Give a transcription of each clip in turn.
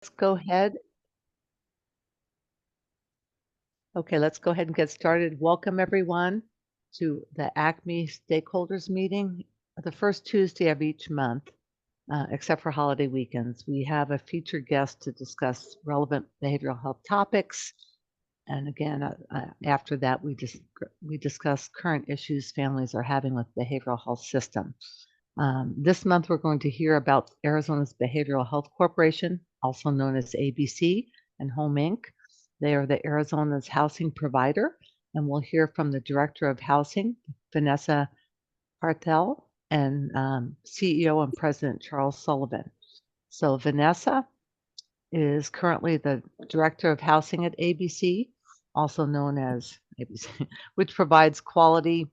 Let's go ahead. Okay, let's go ahead and get started. Welcome everyone to the Acme stakeholders meeting, the first Tuesday of each month, except for holiday weekends. We have a featured guest to discuss relevant behavioral health topics. And again, after that, we discuss current issues families are having with behavioral health system. This month, we're going to hear about Arizona's Behavioral Health Corporation, also known as ABC, and Home Inc. They are the Arizona's housing provider, and we'll hear from the Director of Housing, Vanessa Carthell, and CEO and President Charles Sullivan. So Vanessa is currently the Director of Housing at ABC, also known as ABC, which provides quality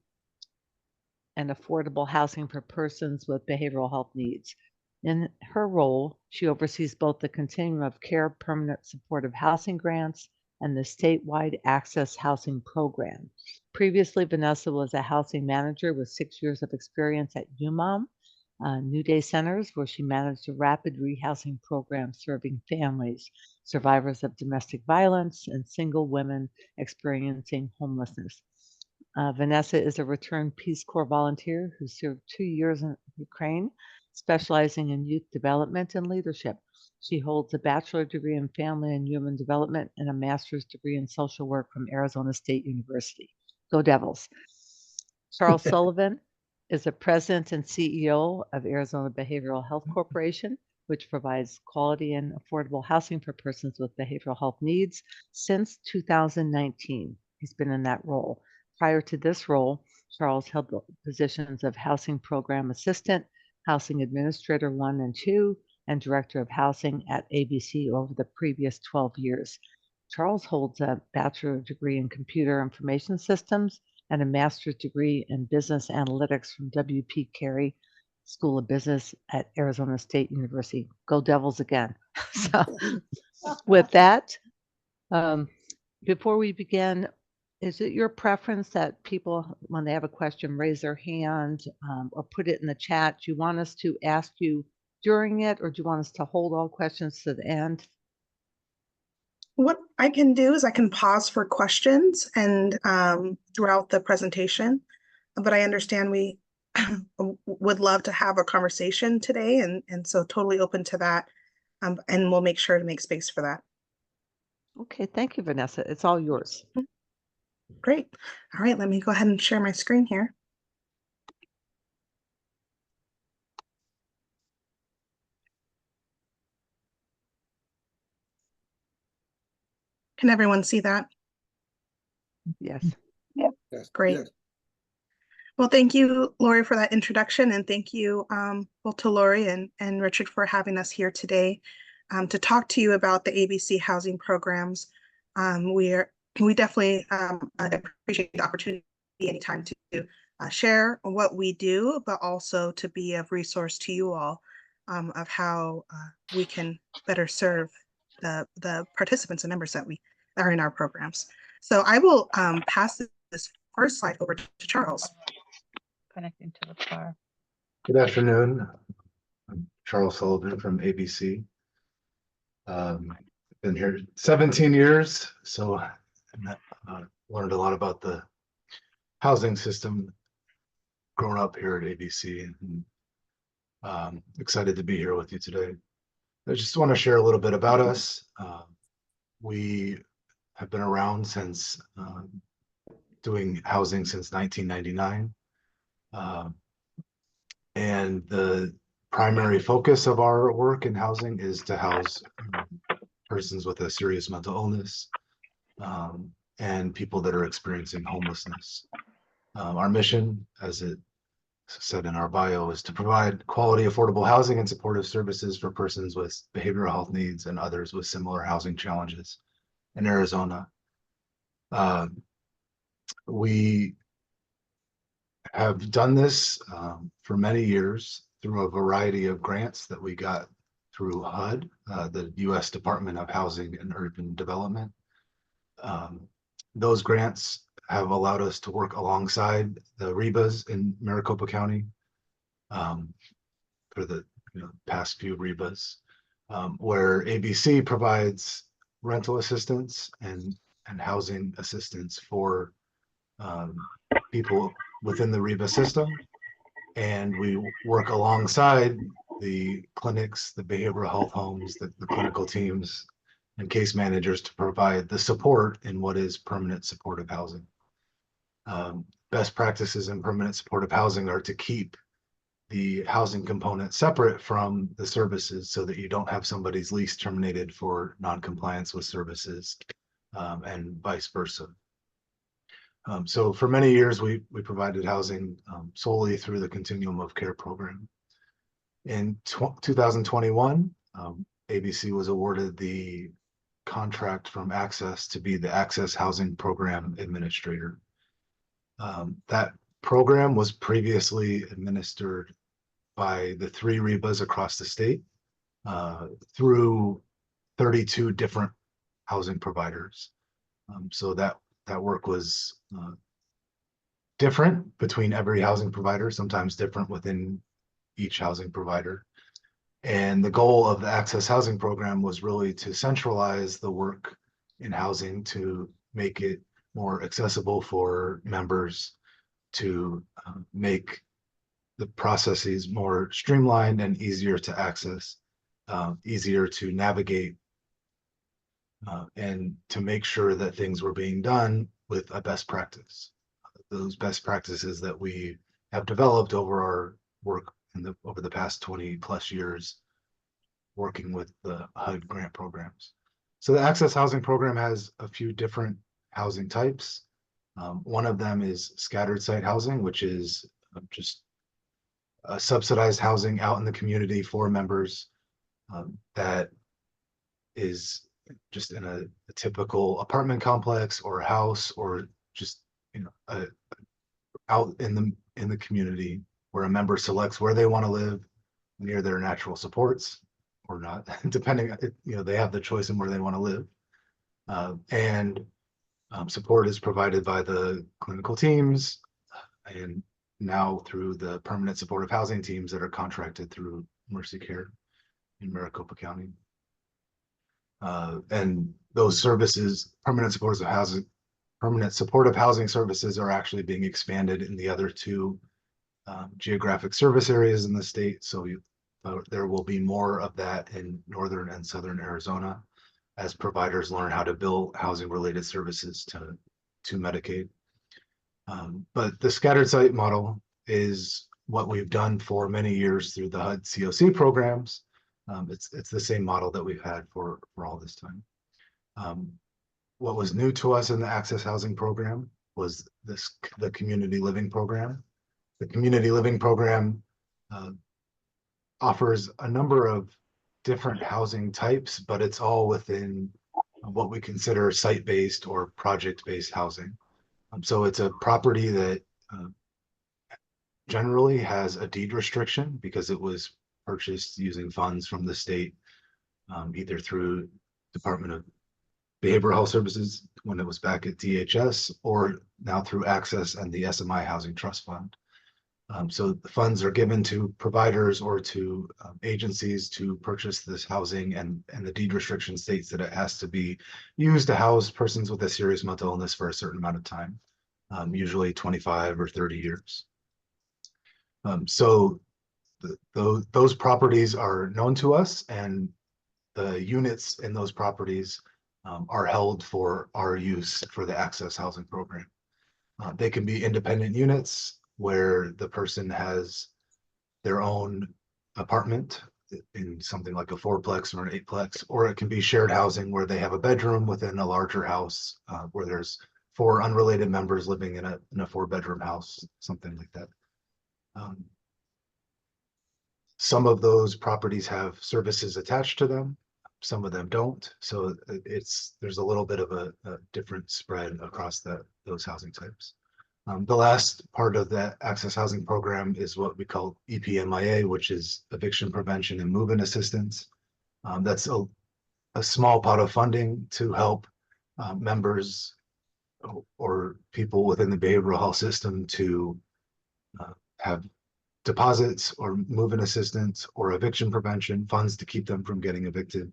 and affordable housing for persons with behavioral health needs. In her role, she oversees both the Continuum of Care Permanent Supportive Housing Grants and the statewide Access Housing Program. Previously, Vanessa was a housing manager with 6 years of experience at UMOM, New Day Centers, where she managed a rapid rehousing program serving families, survivors of domestic violence, and single women experiencing homelessness. Vanessa is a returned Peace Corps volunteer who served 2 years in Ukraine, specializing in youth development and leadership. She holds a bachelor degree in family and human development and a master's degree in social work from Arizona State University. Go Devils. Charles Sullivan is the president and CEO of Arizona Behavioral Health Corporation, which provides quality and affordable housing for persons with behavioral health needs since 2019. He's been in that role. Prior to this role, Charles held the positions of Housing Program Assistant, Housing Administrator 1 and 2, and Director of Housing at ABC over the previous 12 years. Charles holds a bachelor degree in Computer Information Systems and a master's degree in Business Analytics from W.P. Carey School of Business at Arizona State University. Go Devils again. So, with that, before we begin, is it your preference that people, when they have a question, raise their hand or put it in the chat? Do you want us to ask you during it, or do you want us to hold all questions to the end? What I can do is I can pause for questions and throughout the presentation, but I understand we would love to have a conversation today, and so totally open to that, and we'll make sure to make space for that. Okay, thank you, Vanessa. It's all yours. Great. All right, let me go ahead and share my screen here. Can everyone see that? Yes. Yes. Great. Yes. Well, thank you, Lori, for that introduction, and thank you both to Lori and Richard for having us here today to talk to you about the ABC housing programs. We definitely appreciate the opportunity anytime to share what we do, but also to be of resource to you all of how we can better serve the participants and members that are in our programs. So I will pass this first slide over to Charles. Connecting to the car. Good afternoon. I'm Charles Sullivan from ABC. Been here 17 years, so learned a lot about the housing system growing up here at ABC, and excited to be here with you today. I just want to share a little bit about us. We have been around since doing housing since 1999. And the primary focus of our work in housing is to house persons with a serious mental illness and people that are experiencing homelessness. Our mission, as it said in our bio, is to provide quality, affordable housing and supportive services for persons with behavioral health needs and others with similar housing challenges in Arizona. We have done this for many years through a variety of grants that we got through HUD, the U.S. Department of Housing and Urban Development. Those grants have allowed us to work alongside the REBAs in Maricopa County for the past few REBAs. where ABC provides rental assistance and housing assistance for people within the REBA system. And we work alongside the clinics, the behavioral health homes, the clinical teams, and case managers to provide the support in what is permanent supportive housing. Best practices in permanent supportive housing are to keep the housing component separate from the services so that you don't have somebody's lease terminated for non-compliance with services, and vice versa. So for many years, we provided housing solely through the Continuum of Care program. In 2021, ABC was awarded the contract from Access to be the Access Housing Program Administrator. That program was previously administered by the 3 REBAs across the state through 32 different housing providers. So that work was different between every housing provider, sometimes different within each housing provider. And the goal of the Access Housing Program was really to centralize the work in housing to make it more accessible for members, to make the processes more streamlined and easier to access, easier to navigate, and to make sure that things were being done with a best practice. Those best practices that we have developed over our work over the past 20 plus years working with the HUD grant programs. So the Access Housing Program has a few different housing types. One of them is scattered site housing, which is just subsidized housing out in the community for members that is just in a typical apartment complex or a house, or just out in the community where a member selects where they want to live near their natural supports or not, depending, they have the choice in where they want to live. And support is provided by the clinical teams and now through the permanent supportive housing teams that are contracted through Mercy Care in Maricopa County. And those services, permanent supportive housing services, are actually being expanded in the other 2 geographic service areas in the state. So there will be more of that in northern and southern Arizona as providers learn how to bill housing related services to Medicaid. But the scattered site model is what we've done for many years through the HUD COC programs. It's the same model that we've had for all this time. What was new to us in the Access Housing Program was the community living program. The community living program offers a number of different housing types, but it's all within what we consider site-based or project-based housing. So it's a property that generally has a deed restriction because it was purchased using funds from the state, either through Department of Behavioral Health Services when it was back at DHS, or now through Access and the SMI Housing Trust Fund. So the funds are given to providers or to agencies to purchase this housing, and the deed restriction states that it has to be used to house persons with a serious mental illness for a certain amount of time, usually 25 or 30 years. So those properties are known to us, and the units in those properties are held for our use for the Access Housing Program. They can be independent units where the person has their own apartment in something like a 4-plex or an 8-plex, or it can be shared housing where they have a bedroom within a larger house where there's 4 unrelated members living in a 4-bedroom house, something like that. Some of those properties have services attached to them, some of them don't. So there's a little bit of a different spread across those housing types. The last part of that Access Housing Program is what we call EPMIA, which is Eviction Prevention and Move-in Assistance. That's a small pot of funding to help members or people within the behavioral health system to have deposits or move-in assistance or eviction prevention, funds to keep them from getting evicted.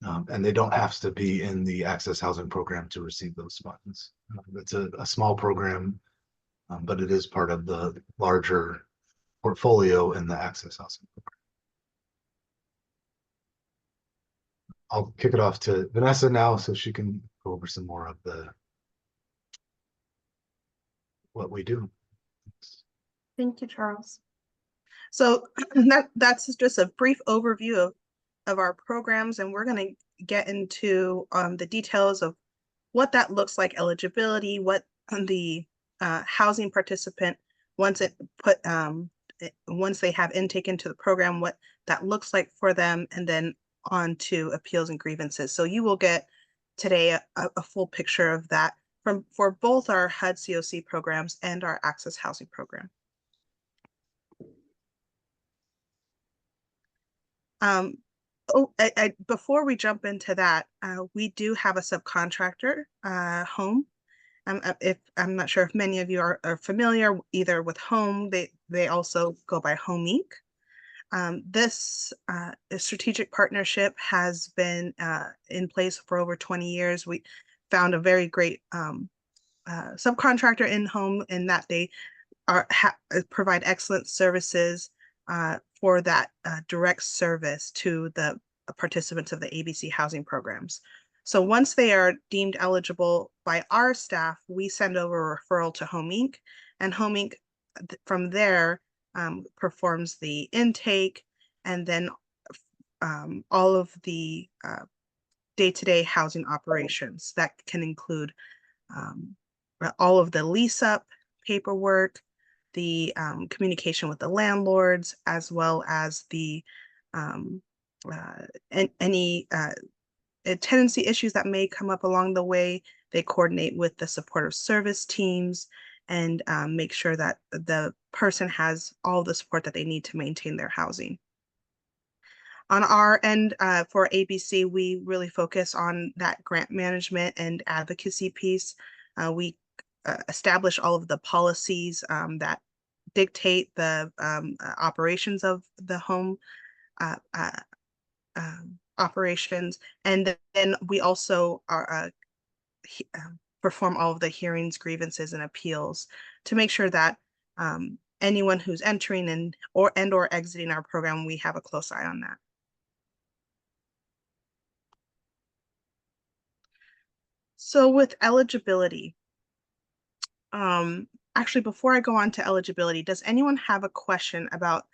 And they don't have to be in the Access Housing Program to receive those funds. It's a small program, but it is part of the larger portfolio in the Access Housing Program. I'll kick it off to Vanessa now so she can go over some more of what we do. Thank you, Charles. So that's just a brief overview of our programs, and we're going to get into the details of what that looks like, eligibility, what the housing participant once they have intake into the program, what that looks like for them, and then on to appeals and grievances. So you will get today a full picture of that for both our HUD COC programs and our Access Housing Program. Before we jump into that, we do have a subcontractor, Home. If I'm not sure if many of you are familiar either with Home, they also go by Home Inc. This strategic partnership has been in place for over 20 years. We found a very great subcontractor in Home in that they provide excellent services for that direct service to the participants of the ABC housing programs. So once they are deemed eligible by our staff, we send over a referral to Home Inc. And Home Inc. From there performs the intake and then all of the day-to-day housing operations. That can include all of the lease-up paperwork, the communication with the landlords, as well as the any tenancy issues that may come up along the way. They coordinate with the supportive service teams and make sure that the person has all the support that they need to maintain their housing. On our end, for ABC, we really focus on that grant management and advocacy piece. We establish all of the policies that dictate the operations of the home operations, and then we also perform all of the hearings, grievances, and appeals to make sure that anyone who's entering and or exiting our program, we have a close eye on that. So with eligibility, actually, before I go on to eligibility, does anyone have a question about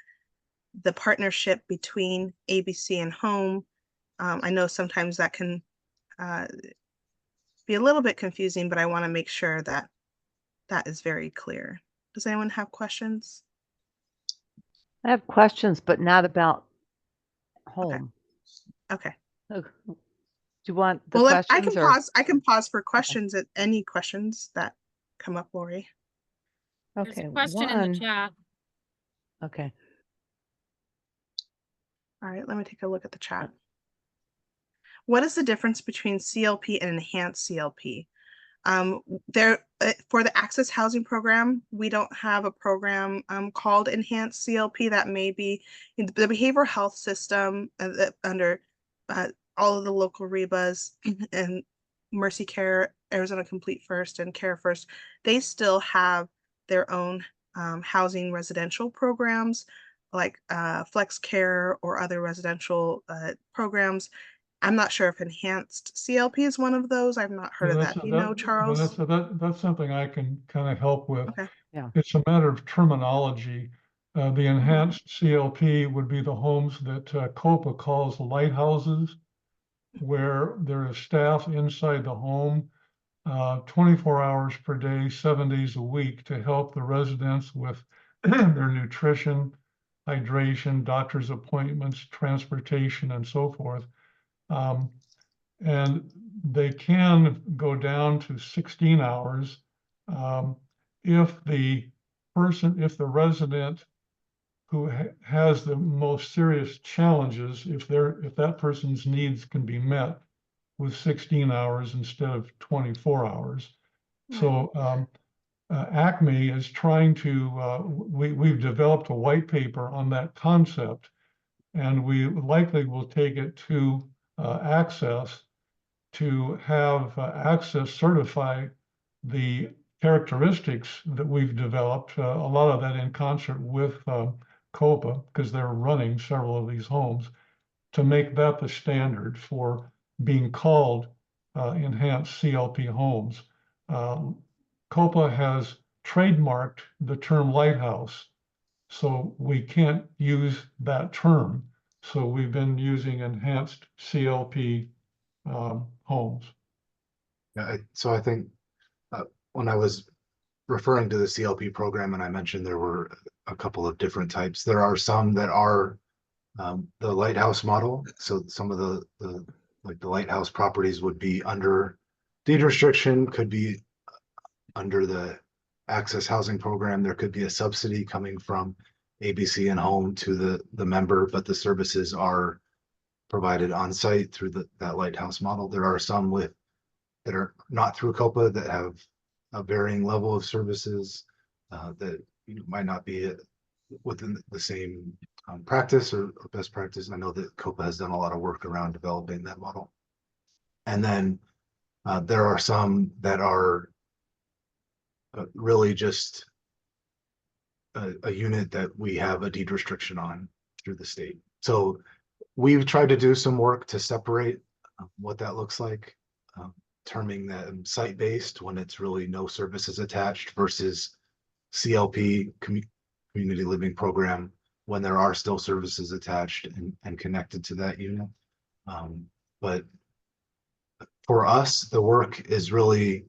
the partnership between ABC and Home? I know sometimes that can be a little bit confusing, but I want to make sure that that is very clear. Does anyone have questions? I have questions, but not about Home. Okay. Do you want the Well, questions? I can pause for questions at any questions that come up, Lori. Okay. There's a question in the chat. Okay. All right, let me take a look at the chat. What is the difference between CLP and enhanced CLP? For the Access Housing Program, we don't have a program called Enhanced CLP. That may be in the behavioral health system under all of the local REBAs and Mercy Care, Arizona Complete First, and Care First. They still have their own housing residential programs like Flex Care or other residential programs. I'm not sure if enhanced CLP is one of those. I've not heard of that. Do you know, Charles? That's something I can kind of help with. Okay. Yeah. It's a matter of terminology. The enhanced CLP would be the homes that COPA calls lighthouses, where there is staff inside the home 24 hours per day, 7 days a week to help the residents with their nutrition, hydration, doctor's appointments, transportation, and so forth. And they can go down to 16 hours if the resident who has the most serious challenges, if that person's needs can be met with 16 hours instead of 24 hours. Right. So Acme is trying to, we've developed a white paper on that concept, and we likely will take it to Access to have Access certify the characteristics that we've developed, a lot of that in concert with COPA, because they're running several of these homes, to make that the standard for being called enhanced CLP homes. COPA has trademarked the term lighthouse, so we can't use that term. So we've been using enhanced CLP homes. Yeah, so I think when I was referring to the CLP program and I mentioned there were a couple of different types, there are some that are the lighthouse model. So some of the like the lighthouse properties would be under deed restriction, could be under the access housing program. There could be a subsidy coming from ABC and home to the member, but the services are provided on site through that lighthouse model. There are some that are not through COPA that have a varying level of services that might not be within the same practice or best practice. I know that COPA has done a lot of work around developing that model. And then there are some that are really just a unit that we have a deed restriction on through the state. So we've tried to do some work to separate what that looks like, terming that site-based when it's really no services attached versus CLP, community living program, when there are still services attached and connected to that unit. But for us, the work is really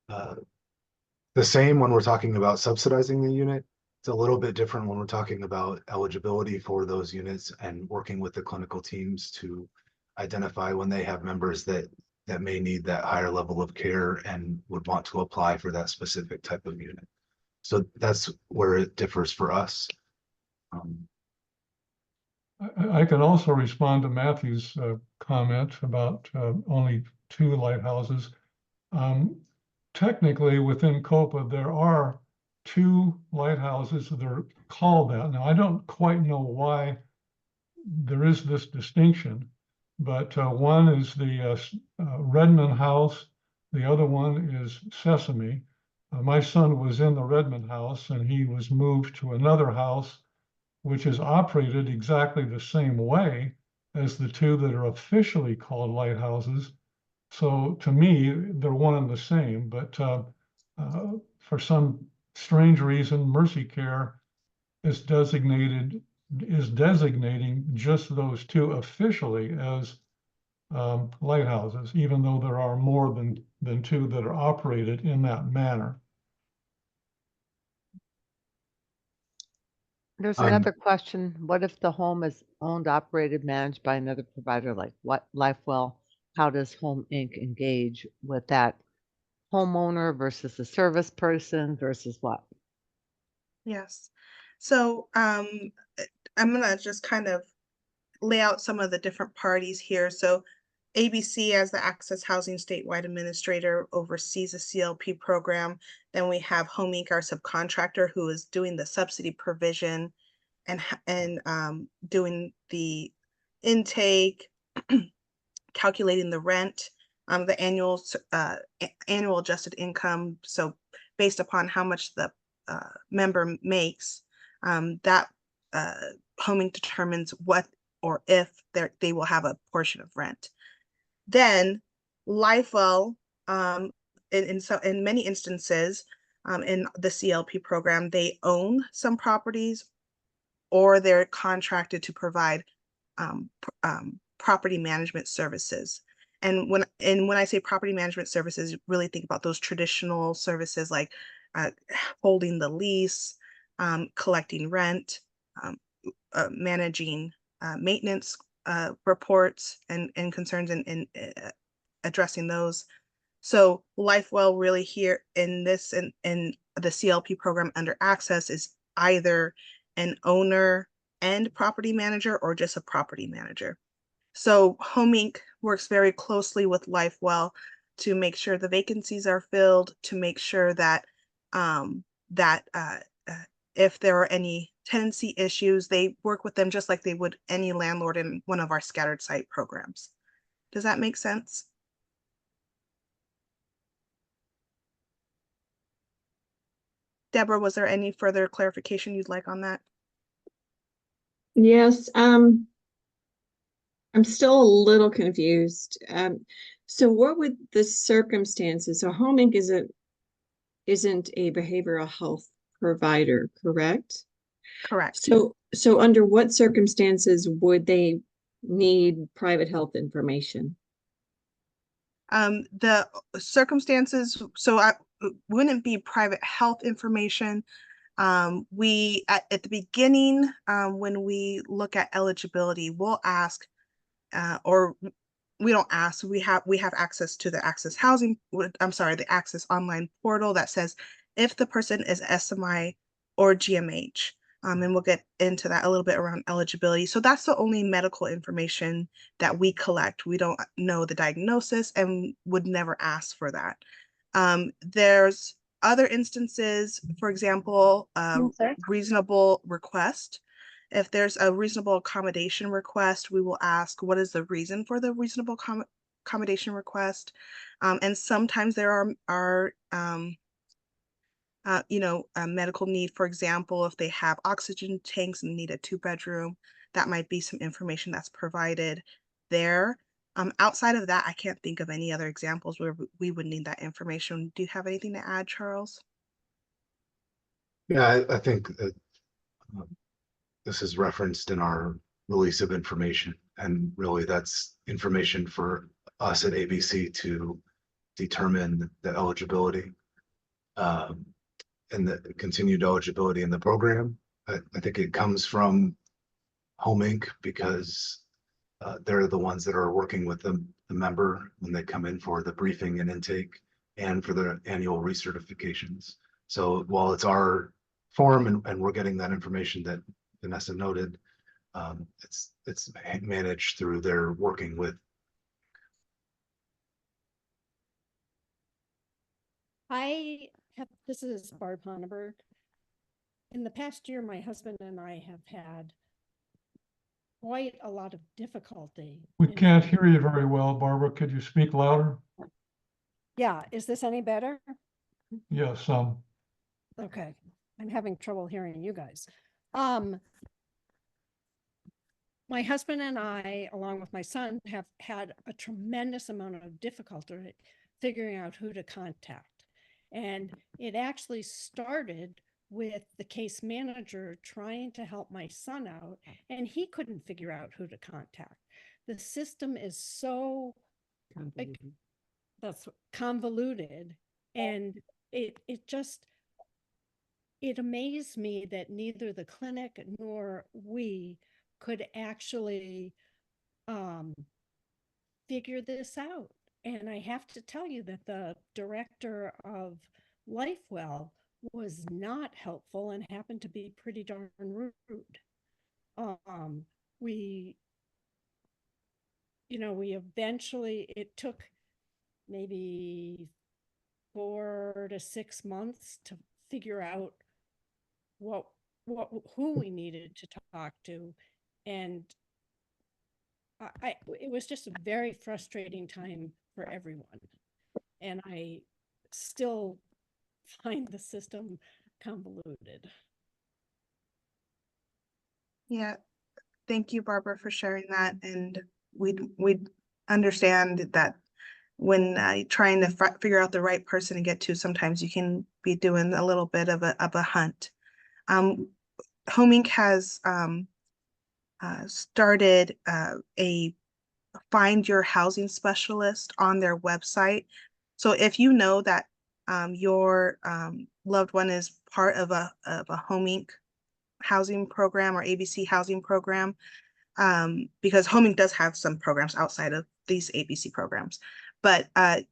the same when we're talking about subsidizing the unit. It's a little bit different when we're talking about eligibility for those units and working with the clinical teams to identify when they have members that may need that higher level of care and would want to apply for that specific type of unit. So that's where it differs for us. I can also respond to Matthew's comment about only 2 lighthouses. Technically, within COPA, there are 2 lighthouses that are called that. Now, I don't quite know why there is this distinction, but one is the Redmond House. The other one is Sesame. My son was in the Redmond House and he was moved to another house, which is operated exactly the same way as the 2 that are officially called lighthouses. So to me, they're one and the same, but for some strange reason, Mercy Care is designating just those 2 officially as lighthouses, even though there are more than 2 that are operated in that manner. There's another question. What if the home is owned, operated, managed by another provider like what LifeWell? How does Home Inc. engage with that homeowner versus the service person versus what? Yes. So I'm gonna just kind of lay out some of the different parties here. So ABC, as the Access Housing Statewide Administrator, oversees the CLP program. Then we have Home Inc., our subcontractor, who is doing the subsidy provision and doing the intake, calculating the rent, the annual adjusted income. So based upon how much the member makes, that Home Inc. determines what or if they will have a portion of rent. Then LifeWell, in many instances, in the CLP program, they own some properties or they're contracted to provide property management services. And when I say property management services, really think about those traditional services like holding the lease, collecting rent, managing maintenance reports and concerns and addressing those. So LifeWell really here in this in the CLP program under Access is either an owner and property manager or just a property manager. So Home Inc. works very closely with LifeWell to make sure the vacancies are filled, to make sure that that if there are any tenancy issues, they work with them just like they would any landlord in one of our scattered site programs. Does that make sense? Deborah, was there any further clarification you'd like on that? Yes, I'm still a little confused. So what would the circumstances, so Home Inc. isn't a behavioral health provider, correct? Correct. So under what circumstances would they need private health information? The circumstances, so I wouldn't be private health information. We at the beginning, when we look at eligibility, we'll ask, or we don't ask, we have access to the Access Housing, I'm sorry, the Access online portal that says if the person is SMI or GMH. And we'll get into that a little bit around eligibility. So that's the only medical information that we collect. We don't know the diagnosis and would never ask for that. There's other instances, for example, sir. reasonable request. If there's a reasonable accommodation request, we will ask, what is the reason for the reasonable accommodation request? And sometimes there are a medical need, for example, if they have oxygen tanks and need a 2-bedroom, that might be some information that's provided there. Outside of that, I can't think of any other examples where we would need that information. Do you have anything to add, Charles? Yeah, I think that this is referenced in our release of information, and really that's information for us at ABC to determine the eligibility and the continued eligibility in the program. I think it comes from Home Inc. because they're the ones that are working with the member when they come in for the briefing and intake and for the annual recertifications. So while it's our form and we're getting that information that Vanessa noted, it's managed through their working with. This is Barb Honneberg. In the past year, my husband and I have had quite a lot of difficulty. We can't hear you very well, Barbara. Could you speak louder? Yeah, is this any better? Yes, Okay, I'm having trouble hearing you guys. My husband and I, along with my son, have had a tremendous amount of difficulty figuring out who to contact. And it actually started with the case manager trying to help my son out, and he couldn't figure out who to contact. The system is so convoluted, and it amazed me that neither the clinic nor we could actually figure this out. And I have to tell you that the director of LifeWell was not helpful and happened to be pretty darn rude. We eventually, it took maybe 4 to 6 months to figure out who we needed to talk to. And it was just a very frustrating time for everyone. And I still find the system convoluted. Yeah, thank you, Barbara, for sharing that. And we understand that when trying to figure out the right person to get to, sometimes you can be doing a little bit of a hunt. Home Inc. has started a Find Your Housing Specialist on their website. So if you know that your loved one is part of a Home Inc. housing program or ABC housing program, because Home Inc. does have some programs outside of these ABC programs, but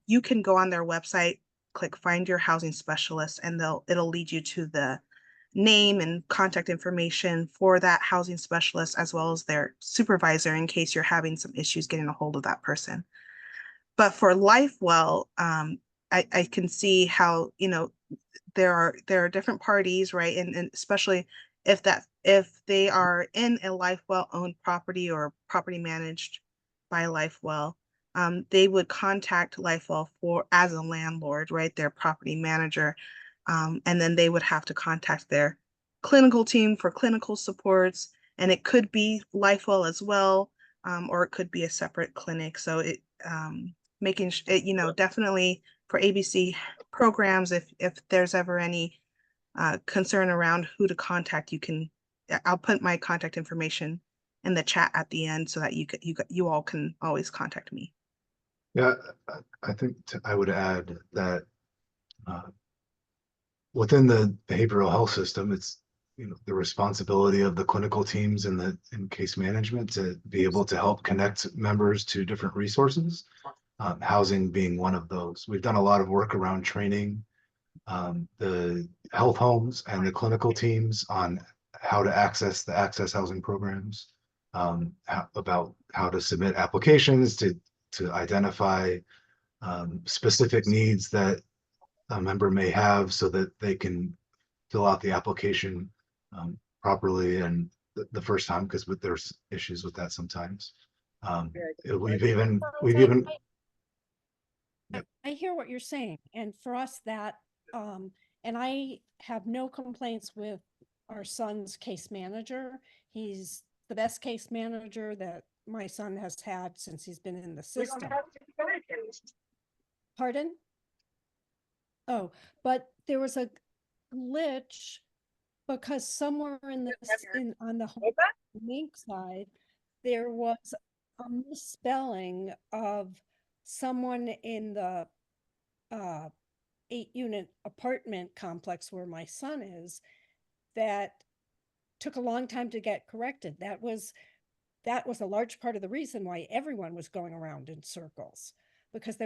you can go on their website, click Find Your Housing Specialist, and it'll lead you to the name and contact information for that housing specialist, as well as their supervisor in case you're having some issues getting a hold of that person. But for LifeWell, I can see how, there are different parties, right? And especially if they are in a LifeWell owned property or property managed by LifeWell, they would contact LifeWell as a landlord, right? Their property manager. And then they would have to contact their clinical team for clinical supports. And it could be LifeWell as well, or it could be a separate clinic. So it making it, definitely for ABC programs, if there's ever any concern around who to contact, I'll put my contact information in the chat at the end so that you all can always contact me. Yeah, I think I would add that within the behavioral health system, it's the responsibility of the clinical teams in case management to be able to help connect members to different resources. Housing being one of those. We've done a lot of work around training the health homes and the clinical teams on how to access the access housing programs, about how to submit applications to identify specific needs that a member may have so that they can fill out the application properly and the first time, because there's issues with that sometimes. We've even I hear what you're saying, and for us that, and I have no complaints with our son's case manager. He's the best case manager that my son has had since he's been in the system. Pardon? Oh, but there was a glitch because somewhere on the link side, there was a misspelling of someone in the 8-unit apartment complex where my son is that took a long time to get corrected. That was a large part of the reason why everyone was going around in circles, because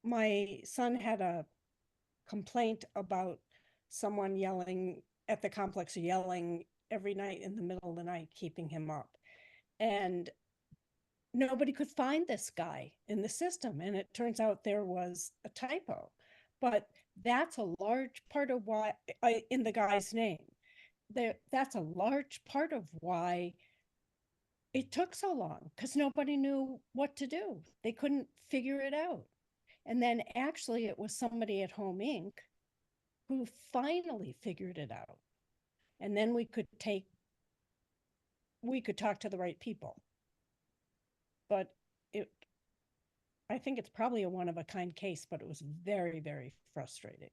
my son had a complaint about someone yelling at the complex, yelling every night in the middle of the night, keeping him up. And nobody could find this guy in the system. And it turns out there was a typo. But that's a large part of why, in the guy's name, that's a large part of why it took so long, because nobody knew what to do. They couldn't figure it out. And then actually it was somebody at Home Inc. who finally figured it out. And then we could talk to the right people. But I think it's probably a one-of-a-kind case, but it was very, very frustrating.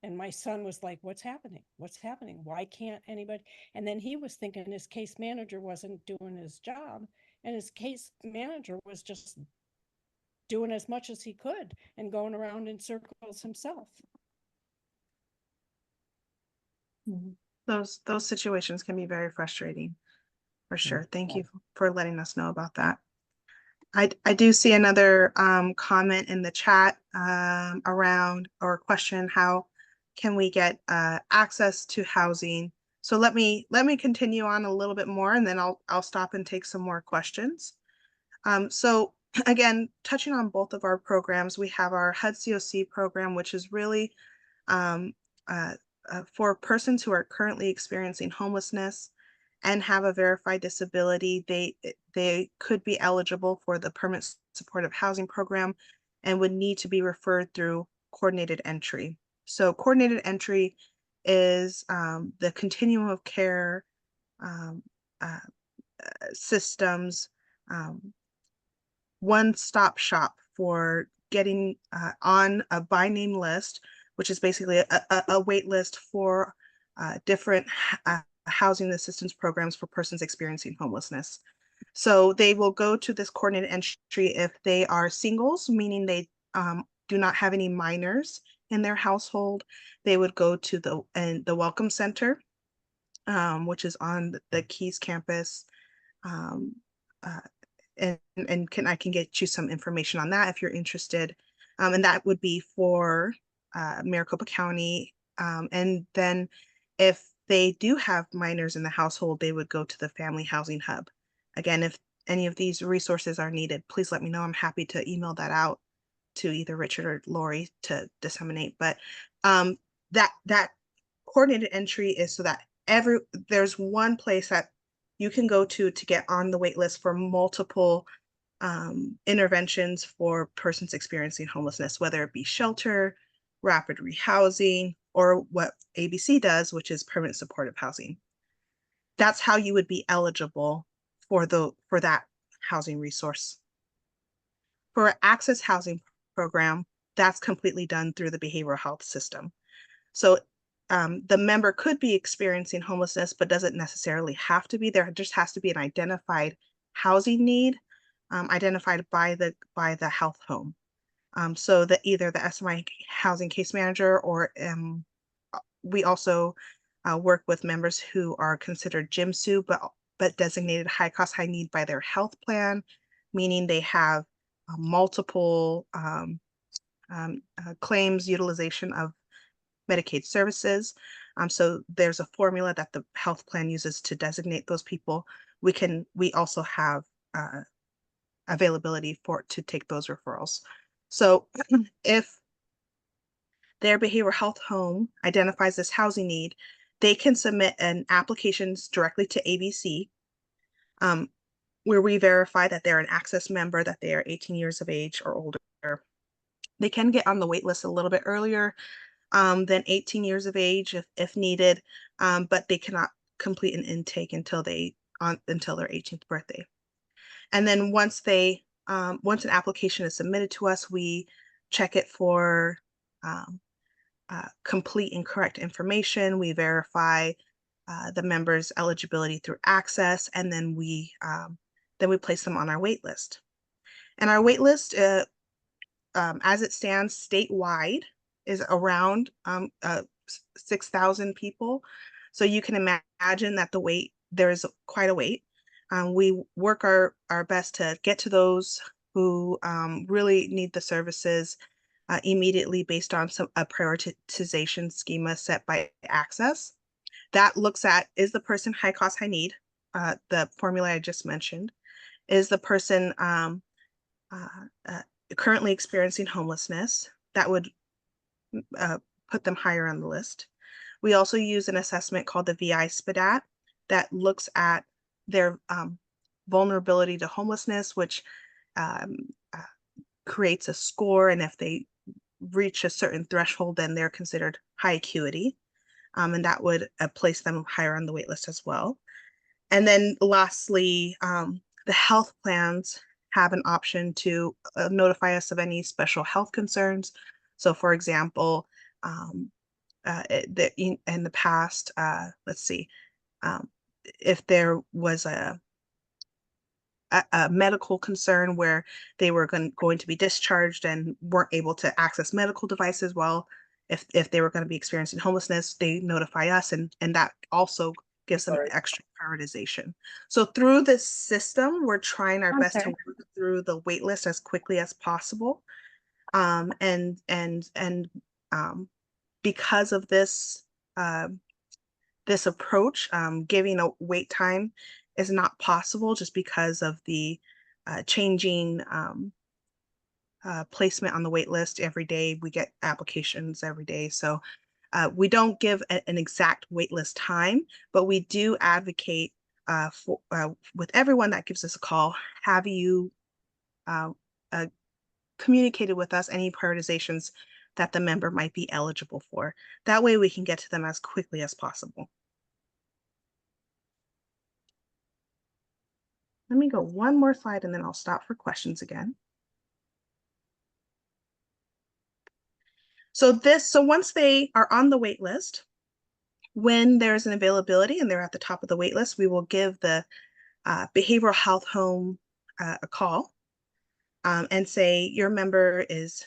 And my son was like, what's happening? What's happening? Why can't anybody? And then he was thinking his case manager wasn't doing his job, and his case manager was just doing as much as he could and going around in circles himself. Those situations can be very frustrating, for sure. Thank you for letting us know about that. I do see another comment in the chat around, or question, how can we get access to housing? So let me continue on a little bit more, and then I'll stop and take some more questions. So again, touching on both of our programs, we have our HUD COC program, which is really for persons who are currently experiencing homelessness and have a verified disability. They could be eligible for the permanent supportive housing program and would need to be referred through coordinated entry. So coordinated entry is the continuum of care systems, one-stop shop for getting on a by name list, which is basically a wait list for different housing assistance programs for persons experiencing homelessness. So they will go to this coordinated entry if they are singles, meaning they do not have any minors in their household. They would go to the Welcome Center, which is on the Keys campus. And I can get you some information on that if you're interested. And that would be for Maricopa County. And then if they do have minors in the household, they would go to the Family Housing Hub. Again, if any of these resources are needed, please let me know. I'm happy to email that out to either Richard or Lori to disseminate, but that coordinated entry is so that there's one place that you can go to get on the wait list for multiple interventions for persons experiencing homelessness, whether it be shelter, rapid rehousing, or what ABC does, which is permanent supportive housing. That's how you would be eligible for that housing resource. For an access housing program, that's completely done through the behavioral health system. So the member could be experiencing homelessness, but doesn't necessarily have to be. There just has to be an identified housing need identified by the health home. So that either the SMI housing case manager or we also work with members who are considered GIMSU, but designated high cost, high need by their health plan, meaning they have multiple claims utilization of Medicaid services. So there's a formula that the health plan uses to designate those people. We also have availability to take those referrals. So if their behavioral health home identifies this housing need, they can submit an applications directly to ABC, where we verify that they're an access member, that they are 18 years of age or older. They can get on the wait list a little bit earlier than 18 years of age if needed, but they cannot complete an intake until their 18th birthday. And then once an application is submitted to us, we check it for complete and correct information. We verify the member's eligibility through access, and then we place them on our wait list. And our wait list, as it stands statewide, is around 6,000 people. So you can imagine that there's quite a wait. We work our best to get to those who really need the services immediately based on a prioritization schema set by access. That looks at, is the person high cost, high need? The formula I just mentioned. Is the person currently experiencing homelessness? That would put them higher on the list. We also use an assessment called the VI SPDAT that looks at their vulnerability to homelessness, which creates a score. And if they reach a certain threshold, then they're considered high acuity. And that would place them higher on the wait list as well. And then lastly, the health plans have an option to notify us of any special health concerns. So for example, in the past, let's see, if there was a medical concern where they were going to be discharged and weren't able to access medical devices, well, if they were going to be experiencing homelessness, they notify us, and that also gives them extra prioritization. So through this system, we're trying our best to work through the wait list as quickly as possible. And because of this approach, giving a wait time is not possible just because of the changing placement on the wait list every day. We get applications every day. So we don't give an exact wait list time, but we do advocate with everyone that gives us a call, have you communicated with us any prioritizations that the member might be eligible for. That way we can get to them as quickly as possible. Let me go one more slide and then I'll stop for questions again. So once they are on the wait list, when there's an availability and they're at the top of the wait list, we will give the behavioral health home a call and say your member is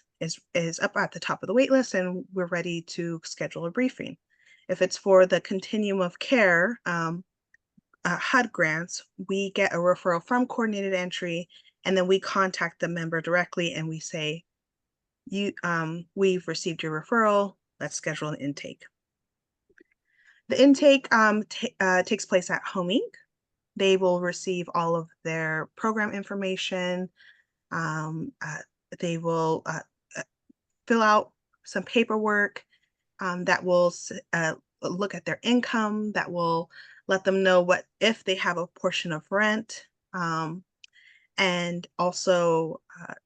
up at the top of the wait list and we're ready to schedule a briefing. If it's for the continuum of care HUD grants, we get a referral from coordinated entry, and then we contact the member directly and we say, we've received your referral, let's schedule an intake. The intake takes place at Home Inc. They will receive all of their program information. They will fill out some paperwork that will look at their income, that will let them know what if they have a portion of rent. And also,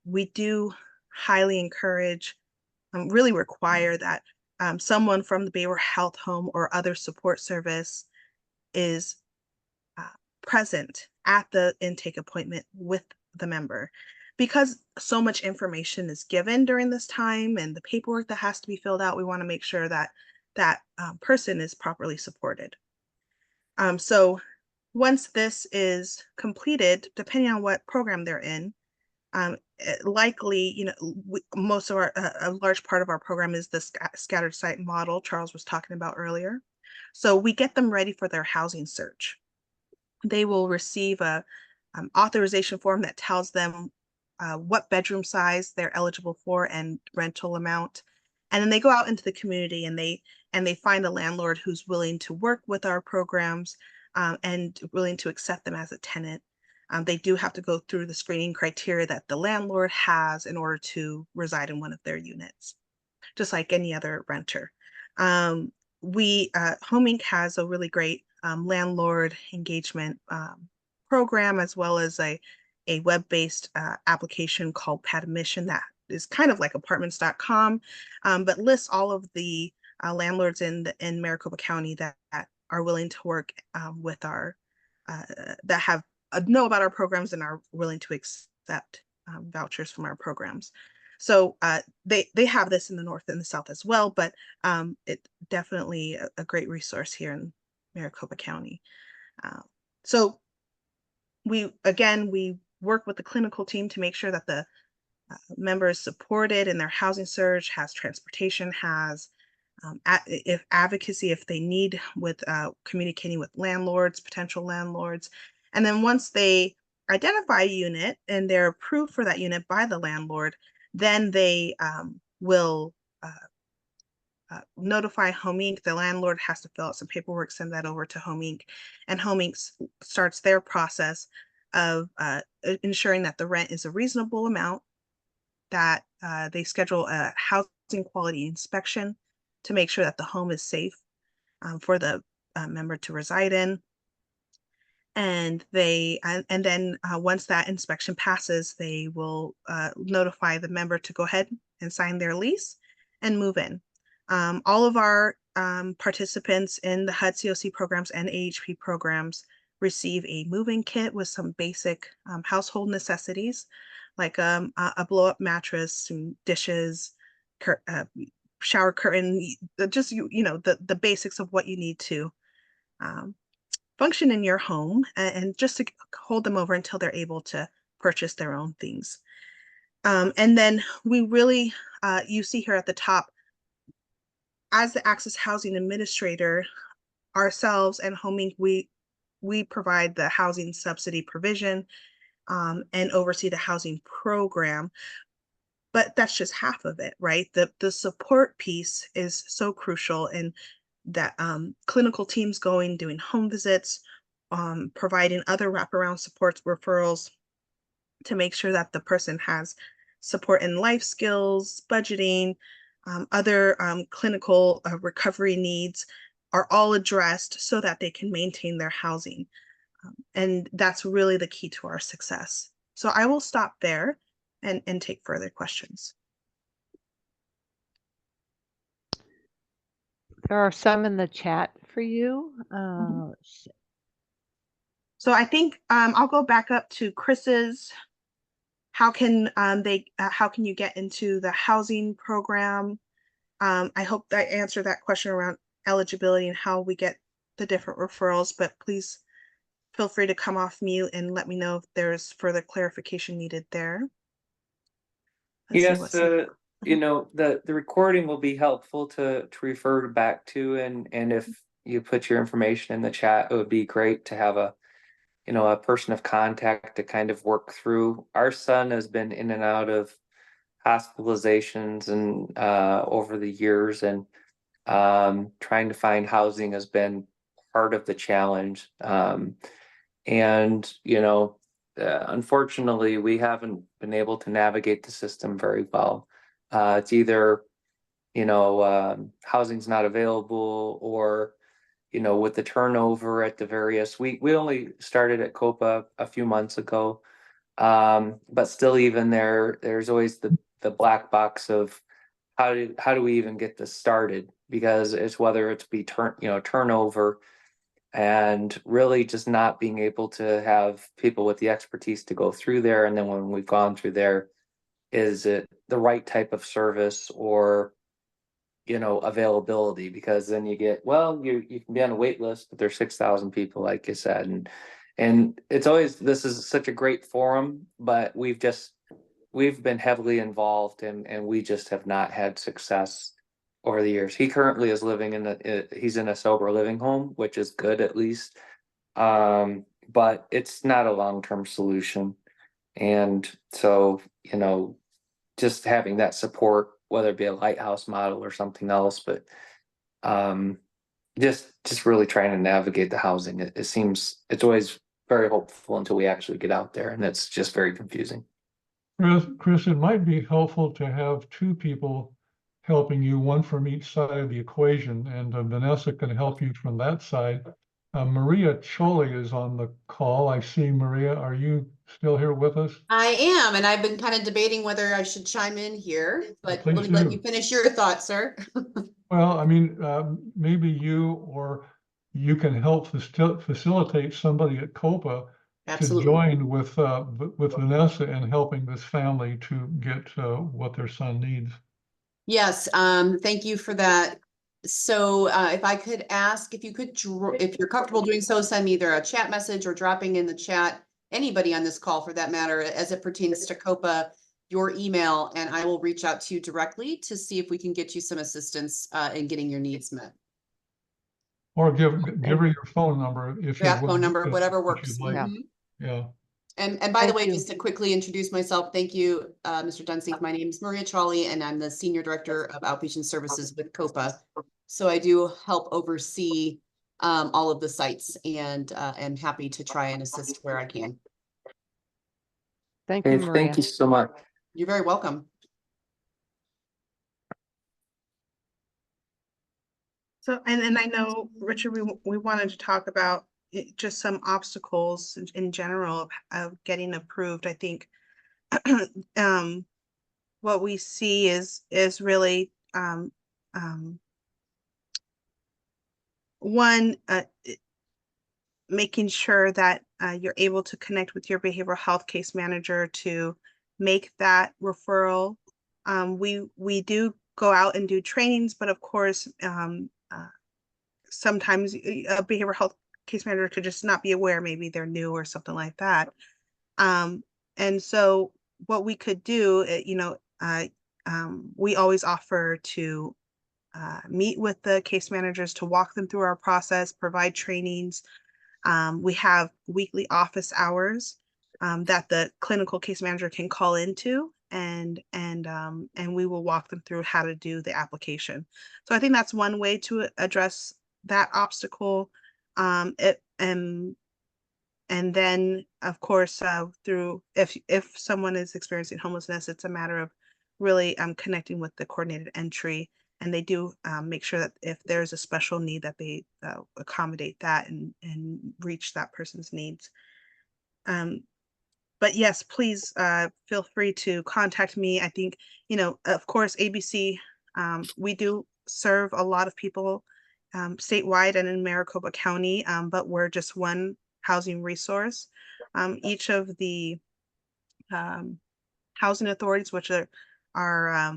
we do highly encourage, really require that someone from the Baylor Health Home or other support service is present at the intake appointment with the member. Because so much information is given during this time and the paperwork that has to be filled out, we want to make sure that that person is properly supported. So once this is completed, depending on what program they're in, likely, you know, most of our, a large part of our program is the scattered site model Charles was talking about earlier. So we get them ready for their housing search. They will receive a authorization form that tells them what bedroom size they're eligible for and rental amount. And then they go out into the community and they find a landlord who's willing to work with our programs and willing to accept them as a tenant. They do have to go through the screening criteria that the landlord has in order to reside in one of their units, just like any other renter. Home Inc. has a really great landlord engagement program, as well as a web-based application called Pad Admission that is kind of like apartments.com, but lists all of the landlords in Maricopa County that are willing to work with our, that have know about our programs and are willing to accept vouchers from our programs. So they have this in the North and the South as well, but it definitely a great resource here in Maricopa County. So we work with the clinical team to make sure that the member is supported in their housing search, has transportation, has if advocacy, if they need with communicating with landlords, potential landlords. And then once they identify a unit and they're approved for that unit by the landlord, then they will notify Home Inc. The landlord has to fill out some paperwork, send that over to Home Inc. And Home Inc. starts their process of ensuring that the rent is a reasonable amount, that they schedule a housing quality inspection to make sure that the home is safe for the member to reside in. And then once that inspection passes, they will notify the member to go ahead and sign their lease and move in. All of our participants in the HUD COC programs and AHP programs receive a move-in kit with some basic household necessities, like a blow-up mattress, some dishes, shower curtain, just you know the basics of what you need to function in your home, and just to hold them over until they're able to purchase their own things. And then we really, you see here at the top, as the Access Housing Administrator, ourselves and Home Inc., we provide the housing subsidy provision and oversee the housing program. But that's just half of it, right? The support piece is so crucial, and that clinical teams going, doing home visits, providing other wraparound supports, referrals to make sure that the person has support in life skills, budgeting, other clinical recovery needs are all addressed so that they can maintain their housing. And that's really the key to our success. So I will stop there and take further questions. There are some in the chat for you. So I think I'll go back up to Chris's. How can how can you get into the housing program? I hope that answered that question around eligibility and how we get the different referrals, but please feel free to come off mute and let me know if there's further clarification needed there. Yes, you know, the recording will be helpful to refer back to, and if you put your information in the chat, it would be great to have a, you know, a person of contact to kind of work through. Our son has been in and out of hospitalizations and over the years, and trying to find housing has been part of the challenge. And, you know, unfortunately, we haven't been able to navigate the system very well. It's either, housing's not available, or, with the turnover at the various, we only started at COPA a few months ago. But still, even there's always the black box of how do we even get this started? Because it's whether it's be turnover, and really just not being able to have people with the expertise to go through there. And then when we've gone through there, is it the right type of service, or availability? Because then you get, well, you can be on a wait list, but there's 6,000 people, like you said, and it's always, this is such a great forum, but we've been heavily involved, and we just have not had success over the years. He currently is living he's in a sober living home, which is good, at least. But it's not a long-term solution. And so, just having that support, whether it be a lighthouse model or something else, but just really trying to navigate the housing. It seems it's always very hopeful until we actually get out there, and it's just very confusing. Chris, it might be helpful to have two people helping you, one from each side of the equation, and Vanessa can help you from that side. Maria Choli is on the call. I see Maria. Are you still here with us? I am, and I've been kind of debating whether I should chime in here, but Please let do. you finish your thoughts, sir. Well, I mean, maybe you or you can help facilitate somebody at COPA to Absolutely. join with Vanessa in helping this family to get what their son needs. Yes, thank you for that. So if I could ask, if you could, if you're comfortable doing so, send me either a chat message or dropping in the chat, anybody on this call for that matter, as it pertains to COPA, your email, and I will reach out to you directly to see if we can get you some assistance in getting your needs met. Or give her your phone number if Yeah, you phone number, if whatever you'd works. like. Mhm. Yeah. And by the Thank way, you. just to quickly introduce myself, thank you, Mr. Dunsink. My name is Maria Chawley, and I'm the Senior Director of Outpatient Services with COPA. So I do help oversee all of the sites, and am happy to try and assist where I can. Thank you, Hey, Maria. thank you so much. You're very welcome. So, and I know, Richard, we wanted to talk about just some obstacles in general of getting approved. I think what we see is really one, making sure that you're able to connect with your behavioral health case manager to make that referral. We do go out and do trainings, but of course, sometimes a behavioral health case manager could just not be aware, maybe they're new or something like that. And so what we could do, we always offer to meet with the case managers to walk them through our process, provide trainings. We have weekly office hours that the clinical case manager can call into, and we will walk them through how to do the application. So I think that's one way to address that obstacle. And then, of course, through if someone is experiencing homelessness, it's a matter of really connecting with the coordinated entry, and they do make sure that if there's a special need that they accommodate that and reach that person's needs. But yes, please feel free to contact me. I think, of course, ABC, we do serve a lot of people statewide and in Maricopa County, but we're just one housing resource. Each of the housing authorities, which are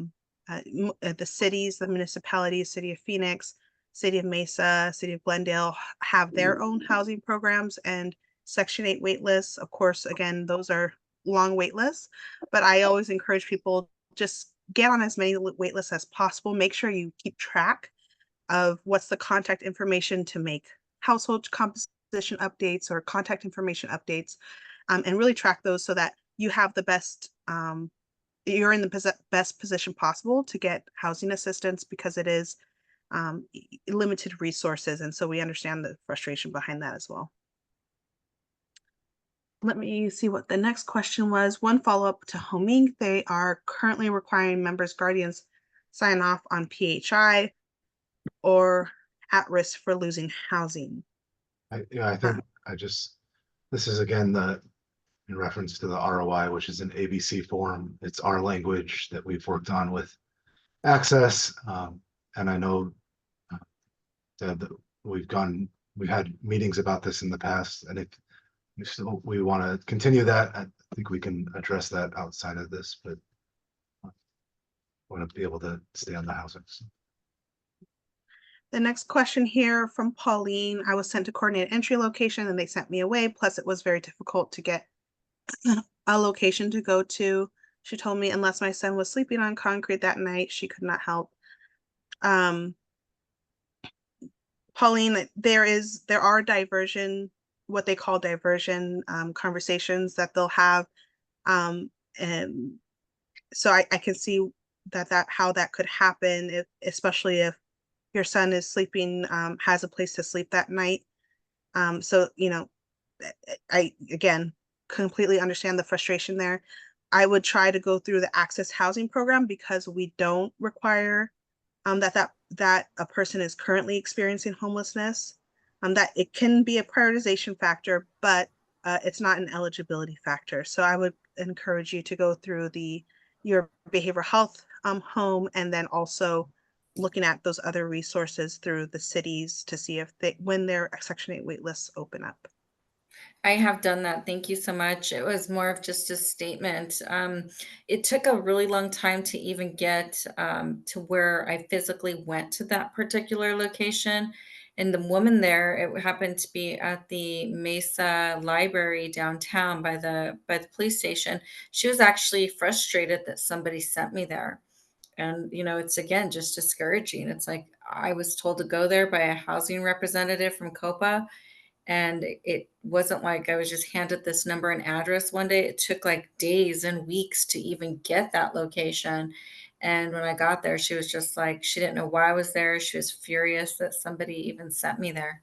the cities, the municipalities, City of Phoenix, City of Mesa, City of Glendale, have their own housing programs and Section 8 wait lists. Of course, again, those are long wait lists, but I always encourage people, just get on as many wait lists as possible. Make sure you keep track of what's the contact information to make household composition updates or contact information updates, and really track those so that you have the best, you're in the best position possible to get housing assistance, because it is limited resources. And so we understand the frustration behind that as well. let me see what the next question was. One follow-up to Home Inc. They are currently requiring members' guardians sign off on PHI or at risk for losing housing. I think this is again in reference to the ROI, which is an ABC form. It's our language that we've worked on with Access. And I know that we've had meetings about this in the past, and if we want to continue that, I think we can address that outside of this, but want to be able to stay on the housing. The next question here from Pauline. I was sent to coordinated entry location and they sent me away. Plus it was very difficult to get a location to go to. She told me unless my son was sleeping on concrete that night, she could not help. Pauline, there are what they call diversion conversations that they'll have. And so I can see how that could happen, especially if your son is sleeping, has a place to sleep that night. So, I, again, completely understand the frustration there. I would try to go through the Access Housing Program because we don't require that a person is currently experiencing homelessness. That it can be a prioritization factor, but it's not an eligibility factor. So I would encourage you to go through your behavioral health home, and then also looking at those other resources through the cities to see if when their Section 8 wait lists open up. I have done that. Thank you so much. It was more of just a statement. It took a really long time to even get to where I physically went to that particular location. And the woman there, it happened to be at the Mesa Library downtown by the police station. She was actually frustrated that somebody sent me there. And, it's again, just discouraging. It's like I was told to go there by a housing representative from COPA. And it wasn't like I was just handed this number and address one day. It took like days and weeks to even get that location. And when I got there, she was just like, she didn't know why I was there. She was furious that somebody even sent me there.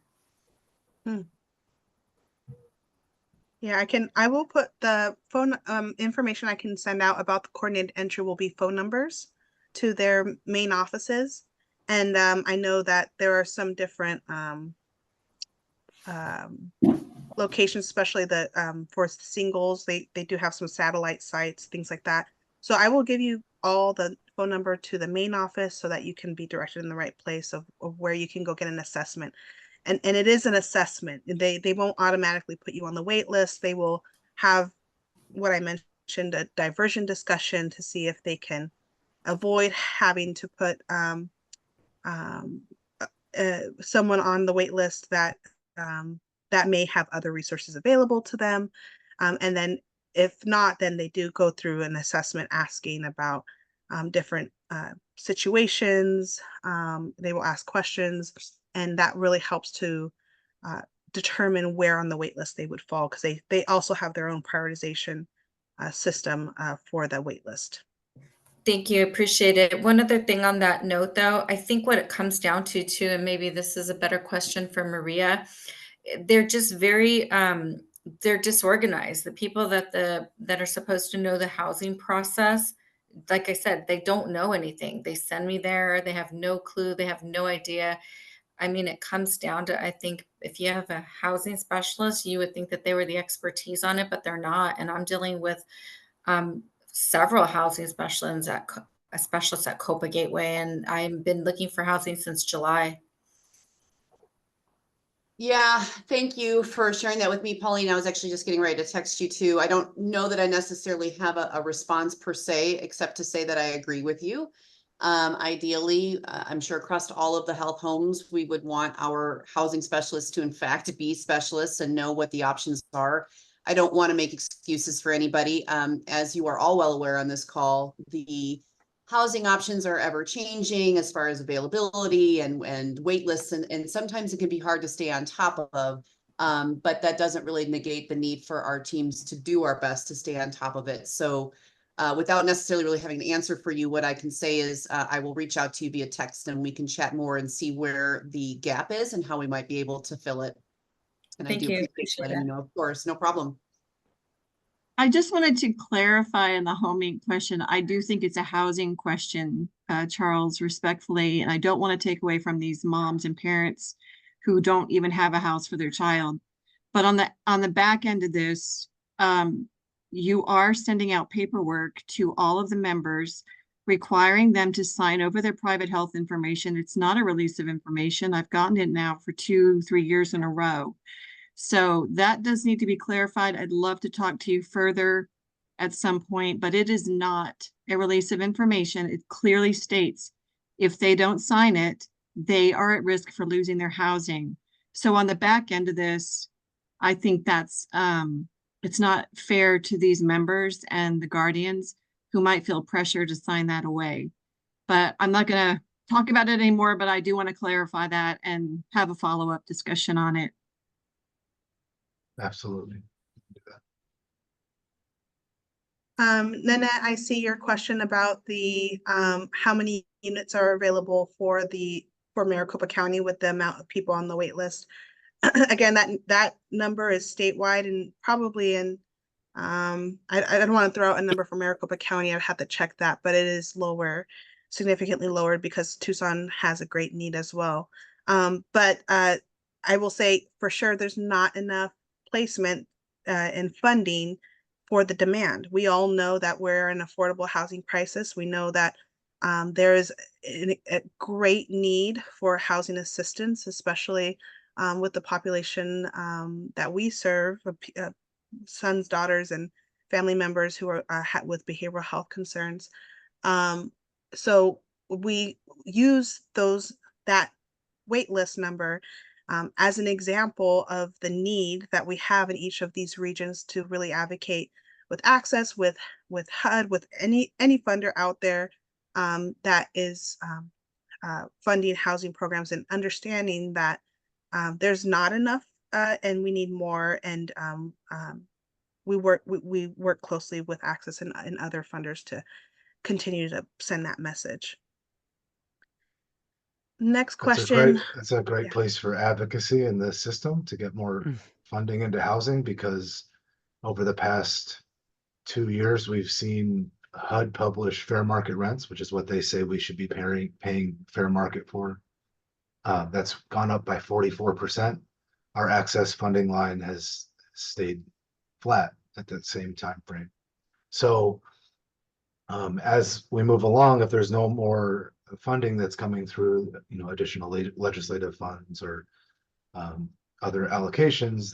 Yeah, I will put the phone information I can send out about the coordinated entry will be phone numbers to their main offices. And I know that there are some different locations, especially for singles. They do have some satellite sites, things like that. So I will give you all the phone number to the main office so that you can be directed in the right place of where you can go get an assessment. And it is an assessment. They won't automatically put you on the wait list. They will have what I mentioned, a diversion discussion to see if they can avoid having to put someone on the wait list that may have other resources available to them. And then if not, then they do go through an assessment asking about different situations. They will ask questions, and that really helps to determine where on the wait list they would fall, because they also have their own prioritization system for the wait list. Thank you. Appreciate it. One other thing on that note, though, I think what it comes down to too, and maybe this is a better question for Maria, they're just very they're disorganized. The people that are supposed to know the housing process, like I said, they don't know anything. They send me there, they have no clue, they have no idea. I mean, it comes down to, I think if you have a housing specialist, you would think that they were the expertise on it, but they're not. And I'm dealing with several housing specialists at Copa Gateway, and I've been looking for housing since July. Yeah, thank you for sharing that with me, Pauline. I was actually just getting ready to text you too. I don't know that I necessarily have a response per se, except to say that I agree with you. Ideally, I'm sure across all of the health homes, we would want our housing specialists to in fact be specialists and know what the options are. I don't want to make excuses for anybody. As you are all well aware on this call, the housing options are ever changing as far as availability and wait lists, and sometimes it can be hard to stay on top of, but that doesn't really negate the need for our teams to do our best to stay on top of it. So without necessarily really having an answer for you, what I can say is I will reach out to you via text and we can chat more and see where the gap is and how we might be able to fill it. And Thank I do you. appreciate letting you know, of course, no problem. I just wanted to clarify in the homing question. I do think it's a housing question, Charles, respectfully, and I don't want to take away from these moms and parents who don't even have a house for their child. But on the back end of this, you are sending out paperwork to all of the members, requiring them to sign over their private health information. It's not a release of information. I've gotten it now for 2-3 years in a row. So that does need to be clarified. I'd love to talk to you further at some point, but it is not a release of information. It clearly states if they don't sign it, they are at risk for losing their housing. So on the back end of this, I think that's it's not fair to these members and the guardians who might feel pressure to sign that away. But I'm not going to talk about it anymore, but I do want to clarify that and have a follow-up discussion on it. Absolutely. Nanette, I see your question about the how many units are available for Maricopa County with the amount of people on the wait list. Again, that number is statewide and probably in I don't want to throw out a number for Maricopa County. I'd have to check that, but it is lower, significantly lower because Tucson has a great need as well. But I will say for sure there's not enough placement and funding for the demand. We all know that we're in an affordable housing crisis. We know that there is a great need for housing assistance, especially with the population that we serve, sons, daughters, and family members who are with behavioral health concerns. So we use that wait list number as an example of the need that we have in each of these regions to really advocate with access, with HUD, with any funder out there that is funding housing programs, and understanding that there's not enough and we need more. And we work closely with Access and other funders to continue to send that message. Next question. That's a great place for advocacy in the system to get more funding into housing, because over the past 2 years, we've seen HUD publish fair market rents, which is what they say we should be paying fair market for. That's gone up by 44%. Our access funding line has stayed flat at that same time frame. So as we move along, if there's no more funding that's coming through, additional legislative funds or other allocations,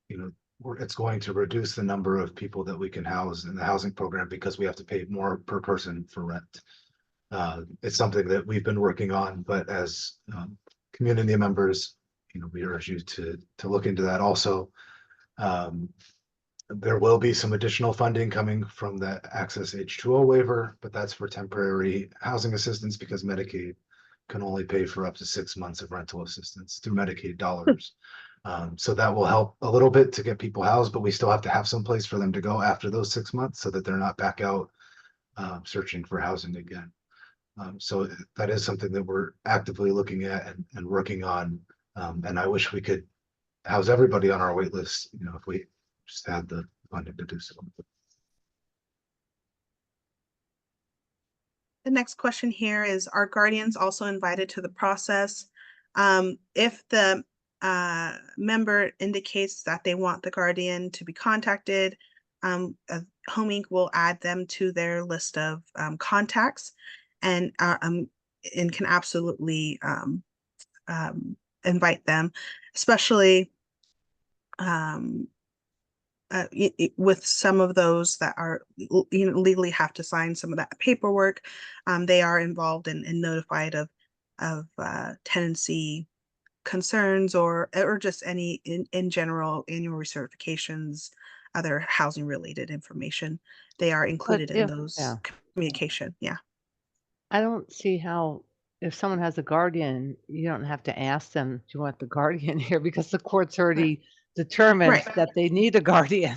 it's going to reduce the number of people that we can house in the housing program because we have to pay more per person for rent. It's something that we've been working on, but as community members, we urge you to look into that also. There will be some additional funding coming from the Access H2O waiver, but that's for temporary housing assistance because Medicaid can only pay for up to 6 months of rental assistance through Medicaid dollars. So that will help a little bit to get people housed, but we still have to have some place for them to go after those 6 months so that they're not back out searching for housing again. So that is something that we're actively looking at and working on. And I wish we could house everybody on our wait list, if we just had the funding to do so. The next question here is, are guardians also invited to the process? If the member indicates that they want the guardian to be contacted, Home Inc. will add them to their list of contacts and can absolutely invite them, especially with some of those that are legally have to sign some of that paperwork. They are involved and notified of tenancy concerns or just any in general annual recertifications, other housing related information. They are included in those communication. Yeah. I don't see how, if someone has a guardian, you don't have to ask them, do you want the guardian here? Because the court's already determined that they need a guardian.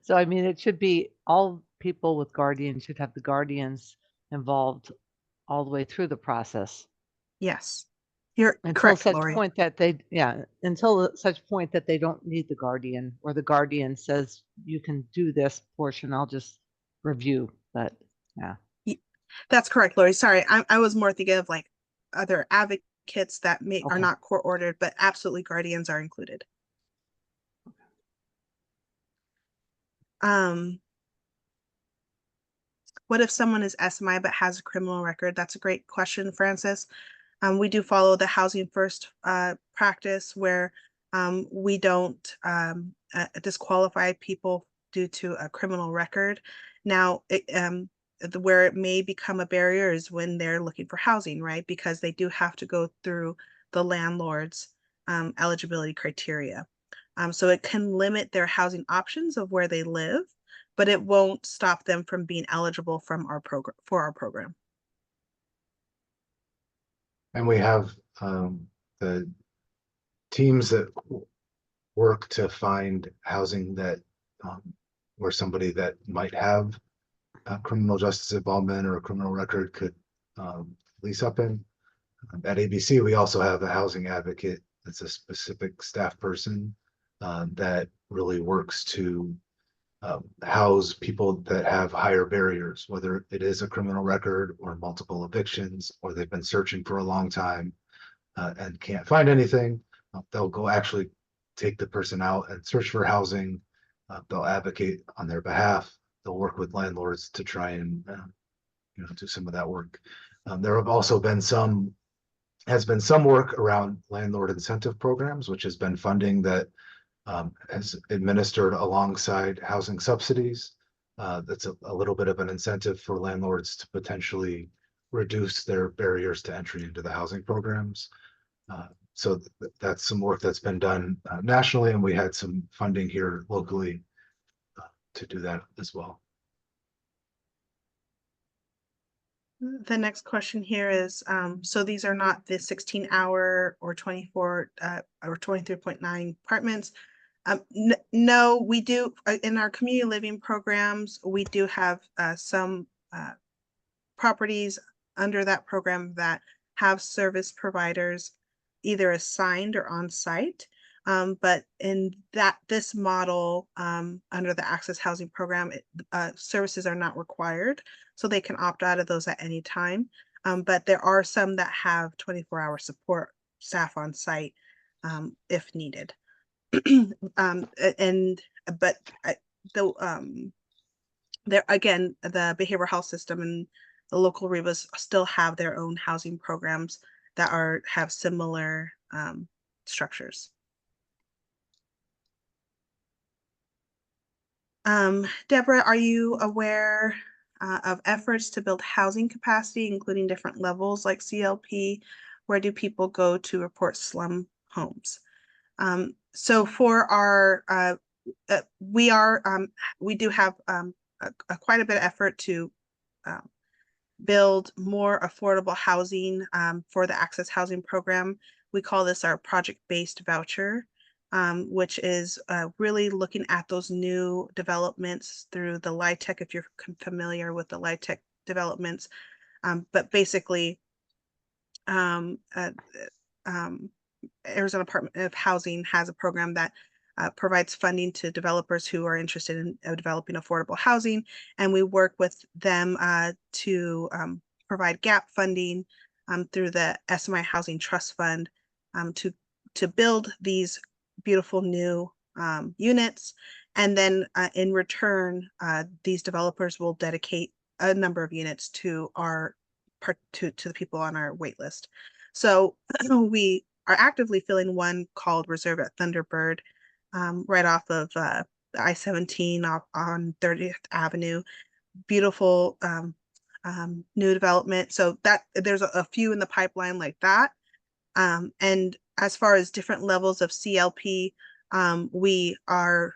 So, I mean, it should be all people with guardians should have the guardians involved all the way through the process. Yes. You're Until correct, such Lori. point that until such point that they don't need the guardian, or the guardian says you can do this portion, I'll just review, but yeah. That's correct, Lori. Sorry, I was more thinking of like other advocates that are Okay. not court ordered, but absolutely guardians are included. What if someone is SMI but has a criminal record? That's a great question, Francis. We do follow the housing first practice where we don't disqualify people due to a criminal record. Now, where it may become a barrier is when they're looking for housing, right? Because they do have to go through the landlord's eligibility criteria. So it can limit their housing options of where they live, but it won't stop them from being eligible from our program. And we have the teams that work to find housing that where somebody that might have a criminal justice involvement or a criminal record could lease up in. At ABC, we also have a housing advocate that's a specific staff person that really works to house people that have higher barriers, whether it is a criminal record or multiple evictions, or they've been searching for a long time and can't find anything. They'll go actually take the person out and search for housing. They'll advocate on their behalf. They'll work with landlords to try and do some of that work. There have also been some work around landlord incentive programs, which has been funding that has administered alongside housing subsidies. That's a little bit of an incentive for landlords to potentially reduce their barriers to entry into the housing programs. So that's some work that's been done nationally, and we had some funding here locally to do that as well. The next question here is, so these are not the 16-hour or 24 or 23.9 apartments. No, we do in our community living programs, we do have some properties under that program that have service providers either assigned or on site. But in this model, under the Access Housing Program, services are not required, so they can opt out of those at any time. But there are some that have 24-hour support staff on site if needed. There again, the behavioral health system and the local REBAs still have their own housing programs that have similar structures. Deborah, are you aware of efforts to build housing capacity, including different levels like CLP? Where do people go to report slum homes? So for our, we do have quite a bit of effort to build more affordable housing for the Access Housing Program. We call this our project-based voucher, which is really looking at those new developments through the LIHTC, if you're familiar with the LIHTC developments. But basically, Arizona Department of Housing has a program that provides funding to developers who are interested in developing affordable housing, and we work with them to provide gap funding through the SMI Housing Trust Fund to build these beautiful new units, and then in return, these developers will dedicate a number of units to to the people on our wait list. So we are actively filling one called Reserve at Thunderbird, right off of the I-17 on 30th Avenue. Beautiful new development. So that there's a few in the pipeline like that. And as far as different levels of CLP, we are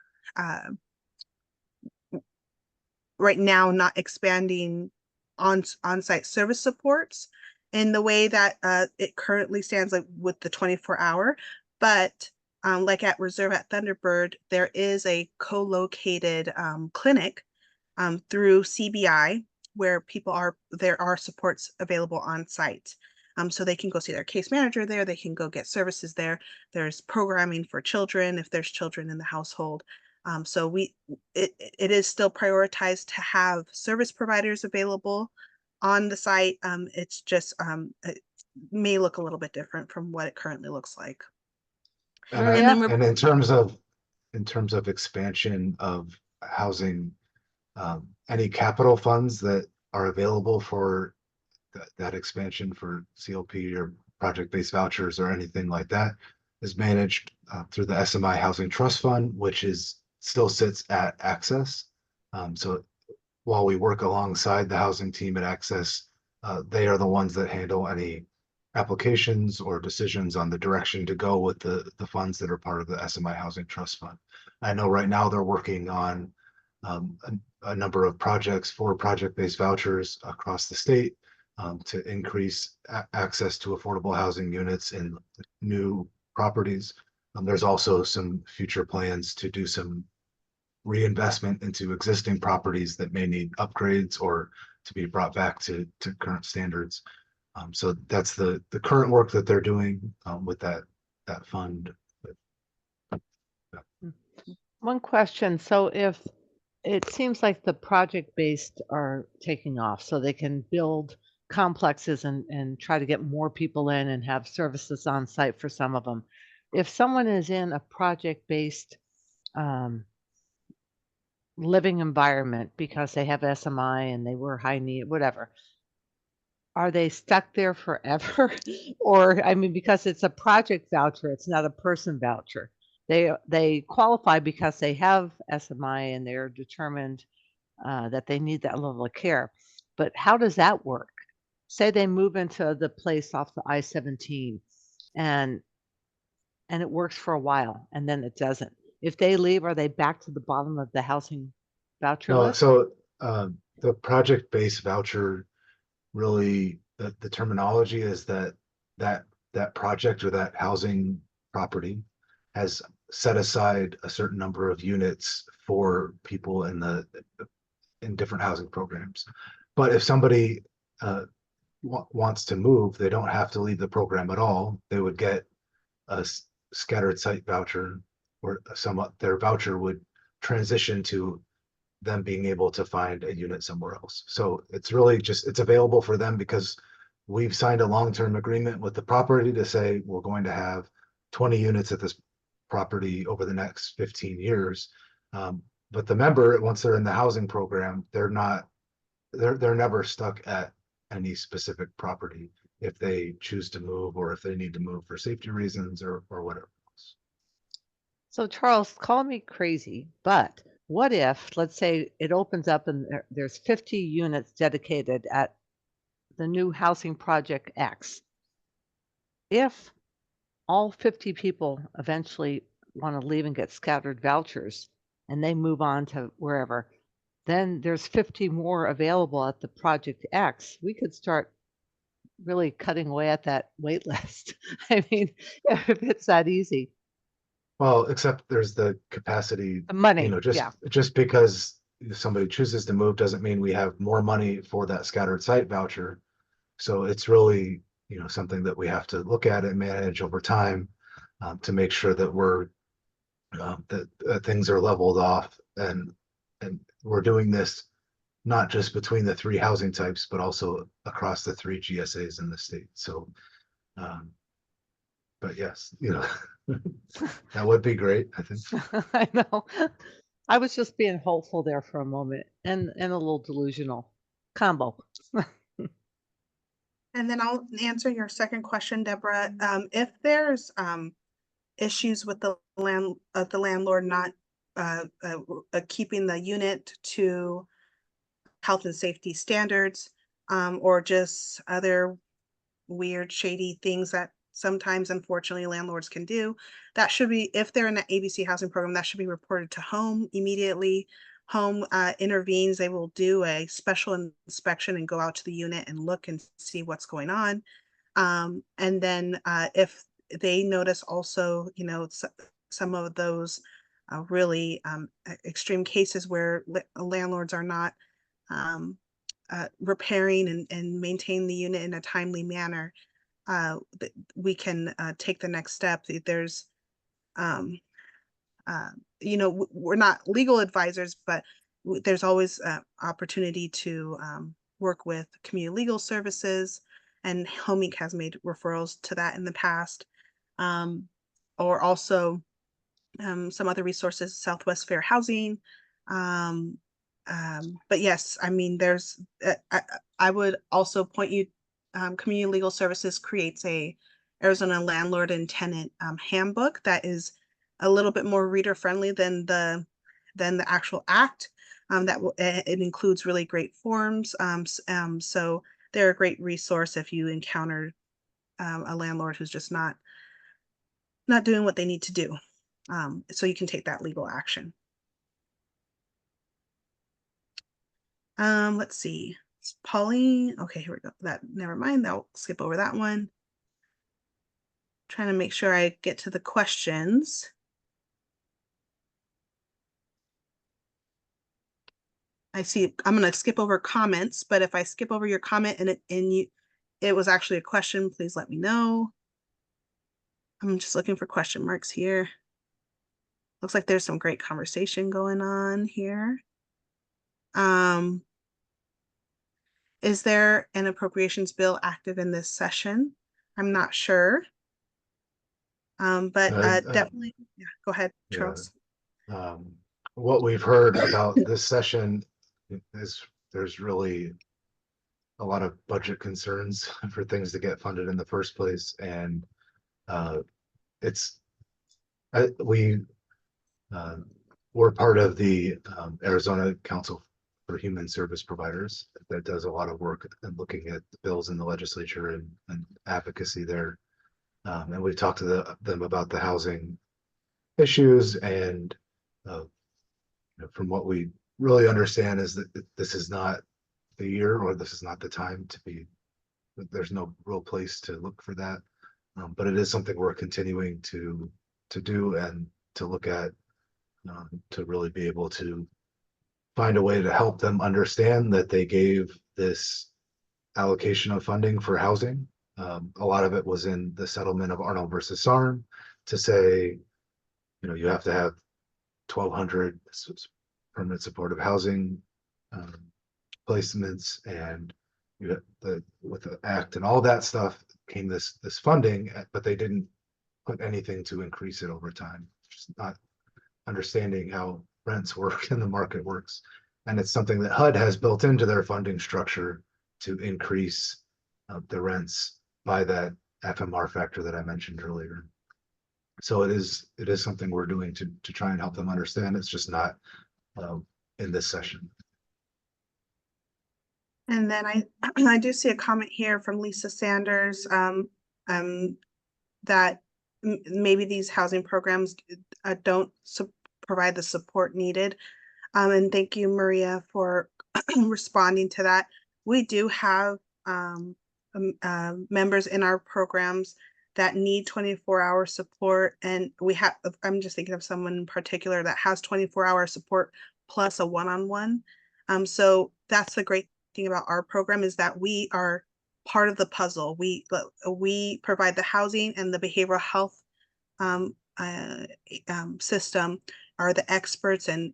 right now not expanding on-site service supports in the way that it currently stands, like with the 24-hour, but like at Reserve at Thunderbird, there is a co-located clinic through CBI where there are supports available on site. So they can go see their case manager there, they can go get services there. There's programming for children if there's children in the household. So it is still prioritized to have service providers available on the site. It's just it may look a little bit different from what it currently looks like. And, Maria? I- and in terms of expansion of housing, any capital funds that are available for that expansion for CLP or project-based vouchers or anything like that is managed through the SMI Housing Trust Fund, which still sits at Access. So while we work alongside the housing team at Access, they are the ones that handle any applications or decisions on the direction to go with the funds that are part of the SMI Housing Trust Fund. I know right now they're working on a number of projects for project-based vouchers across the state to increase access to affordable housing units in new properties. There's also some future plans to do some reinvestment into existing properties that may need upgrades or to be brought back to current standards. So that's the current work that they're doing with that fund. One question. So if it seems like the project-based are taking off, so they can build complexes and try to get more people in and have services on site for some of them. If someone is in a project-based living environment because they have SMI and they were high need, whatever, are they stuck there forever? Or, I mean, because it's a project voucher, it's not a person voucher. They qualify because they have SMI and they're determined that they need that level of care. But how does that work? Say they move into the place off the I-17 and it works for a while and then it doesn't. If they leave, are they back to the bottom of the housing voucher No, list? so the project-based voucher, really the terminology is that project or that housing property has set aside a certain number of units for people in different housing programs. But if somebody wants to move, they don't have to leave the program at all. They would get a scattered site voucher, or their voucher would transition to them being able to find a unit somewhere else. So it's really it's available for them because we've signed a long-term agreement with the property to say we're going to have 20 units at this property over the next 15 years. But the member, once they're in the housing program, they're never stuck at any specific property if they choose to move or if they need to move for safety reasons or whatever else. So Charles, call me crazy, but what if, let's say it opens up and there's 50 units dedicated at the new housing project X. If all 50 people eventually want to leave and get scattered vouchers and they move on to wherever, then there's 50 more available at the project X. We could start really cutting away at that wait list. I mean, if it's that easy. Well, except there's the capacity, The money, just because somebody chooses to move doesn't mean we have more money for that scattered site voucher. So it's really, something that we have to look at and manage over time to make sure that that things are leveled off and we're doing this not just between the three housing types, but also across the three GSAs in the state. So, but yes, that would be great, I think. I know. I was just being hopeful there for a moment and a little delusional combo. And then I'll answer your second question, Deborah. If there's issues with the landlord not keeping the unit to health and safety standards, or just other weird, shady things that sometimes, unfortunately, landlords can do, that should be, if they're in the ABC housing program, that should be reported to home immediately. Home intervenes. They will do a special inspection and go out to the unit and look and see what's going on. And then if they notice also, some of those really extreme cases where landlords are not repairing and maintaining the unit in a timely manner, we can take the next step. There's, you know, we're not legal advisors, but there's always opportunity to work with community legal services, and Home Inc. has made referrals to that in the past. Or also some other resources, Southwest Fair Housing. But yes, I mean, there's, I would also point you, Community Legal Services creates a Arizona landlord and tenant handbook that is a little bit more reader friendly than the actual act. It includes really great forms. So they're a great resource if you encounter a landlord who's just not doing what they need to do. So you can take that legal action. Let's see. It's Pauline. Okay, here we go. Never mind. I'll skip over that one. Trying to make sure I get to the questions. I see. I'm going to skip over comments, but if I skip over your comment and it was actually a question, please let me know. I'm just looking for question marks here. Looks like there's some great conversation going on here. Is there an appropriations bill active in this session? I'm not sure. But definitely, yeah, go ahead, Charles. Yeah. What we've heard about this session is there's really a lot of budget concerns for things to get funded in the first place. And we're part of the Arizona Council for Human Service Providers that does a lot of work and looking at the bills in the legislature and advocacy there. And we've talked to them about the housing issues, and from what we really understand is that this is not the year, or this is not the time to be, there's no real place to look for that. But it is something we're continuing to do and to look at, to really be able to find a way to help them understand that they gave this allocation of funding for housing. A lot of it was in the settlement of Arnold versus Sarn to say, you have to have 1,200 permanent supportive housing placements, and with the act and all that stuff came this funding, but they didn't put anything to increase it over time. Just not understanding how rents work and the market works. And it's something that HUD has built into their funding structure to increase the rents by that FMR factor that I mentioned earlier. So it is something we're doing to try and help them understand. It's just not in this session. And then I do see a comment here from Lisa Sanders that maybe these housing programs don't provide the support needed. And thank you, Maria, for responding to that. We do have members in our programs that need 24-hour support, and I'm just thinking of someone in particular that has 24-hour support plus a one-on-one. So that's the great thing about our program, is that we are part of the puzzle. We provide the housing, and the behavioral health system are the experts in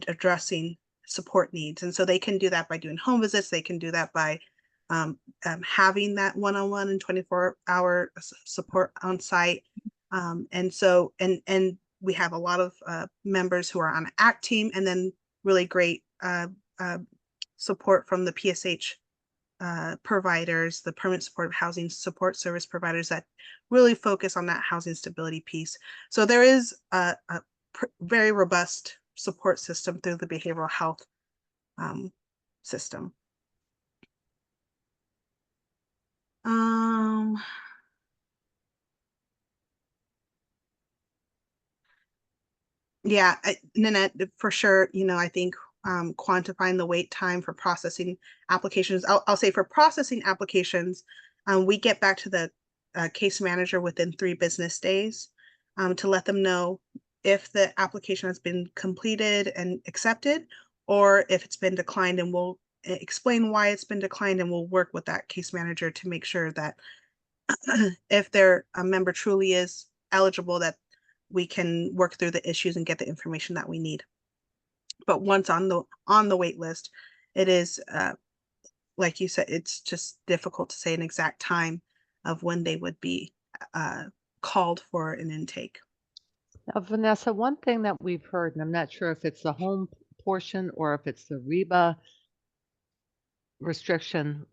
addressing support needs. And so they can do that by doing home visits. They can do that by having that one-on-one and 24-hour support on site. And so, and we have a lot of members who are on the ACT team, and then really great support from the PSH providers, the permanent supportive housing support service providers that really focus on that housing stability piece. So there is a very robust support system through the behavioral health system. Yeah, Nanette, for sure, I think quantifying the wait time for processing applications. I'll say for processing applications, we get back to the case manager within 3 business days to let them know if the application has been completed and accepted, or if it's been declined, and we'll explain why it's been declined, and we'll work with that case manager to make sure that if their member truly is eligible, that we can work through the issues and get the information that we need. But once on the wait list, it is like you said, it's just difficult to say an exact time of when they would be called for an intake. Now, Vanessa, one thing that we've heard, and I'm not sure if it's the home portion or if it's the REBA restriction,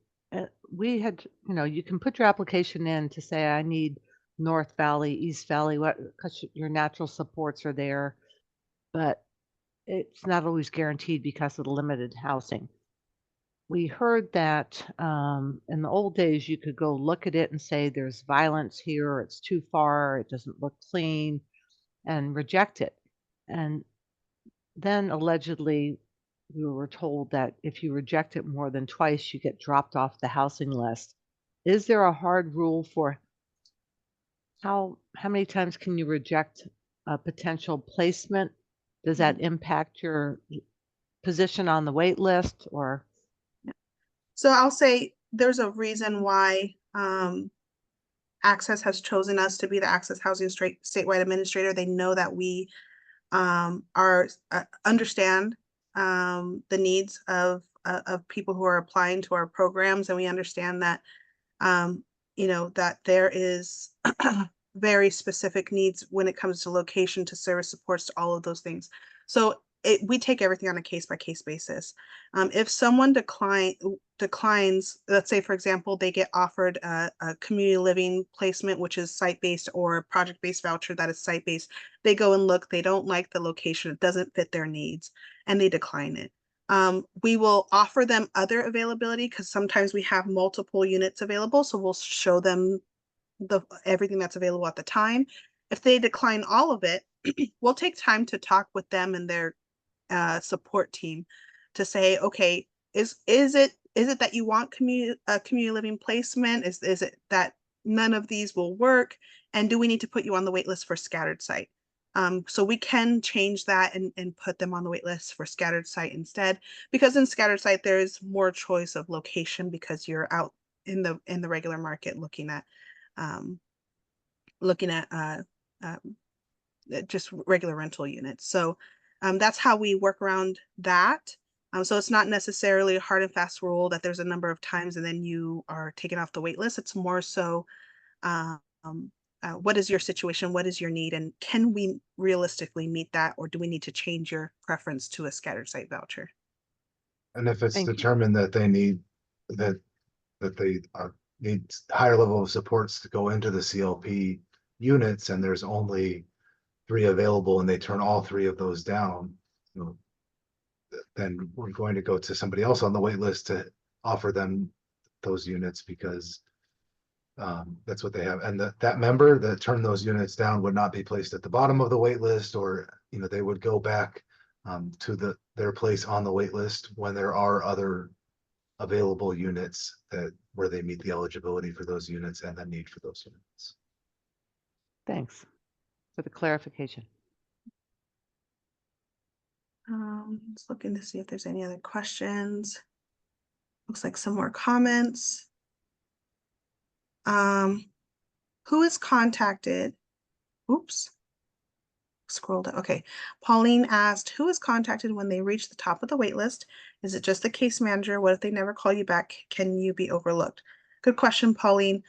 we had, you can put your application in to say, I need North Valley, East Valley, because your natural supports are there, but it's not always guaranteed because of the limited housing. We heard that in the old days, you could go look at it and say, there's violence here, or it's too far, it doesn't look clean, and reject it. And then allegedly, we were told that if you reject it more than twice, you get dropped off the housing list. Is there a hard rule for how many times can you reject a potential placement? Does that impact your position on the wait list, or? So I'll say there's a reason why Access has chosen us to be the Access Housing statewide administrator. They know that we understand the needs of people who are applying to our programs, and we understand that that there is very specific needs when it comes to location, to service supports, to all of those things. So we take everything on a case-by-case basis. If someone declines, let's say, for example, they get offered a community living placement, which is site-based, or a project-based voucher that is site-based, they go and look, they don't like the location, it doesn't fit their needs, and they decline it. We will offer them other availability because sometimes we have multiple units available, so we'll show them everything that's available at the time. If they decline all of it, we'll take time to talk with them and their support team to say, okay, is it that you want community living placement? Is it that none of these will work? And do we need to put you on the wait list for scattered site? So we can change that and put them on the wait list for scattered site instead, because in scattered site there is more choice of location because you're out in the regular market looking at just regular rental units. So that's how we work around that. So it's not necessarily a hard and fast rule that there's a number of times and then you are taken off the wait list. It's more so what is your situation? What is your need? And can we realistically meet that? Or do we need to change your preference to a scattered site voucher? And if it's Thank you. determined that they need that they need higher level of supports to go into the CLP units, and there's only 3 available, and they turn all 3 of those down, then we're going to go to somebody else on the wait list to offer them those units because that's what they have. And that member that turned those units down would not be placed at the bottom of the wait list, or they would go back to their place on the wait list when there are other available units where they meet the eligibility for those units and the need for those units. Thanks for the clarification. Just looking to see if there's any other questions. Looks like some more comments. Who is contacted? Oops. Scrolled up. Okay. Pauline asked, who is contacted when they reach the top of the wait list? Is it just the case manager? What if they never call you back? Can you be overlooked? Good question, Pauline.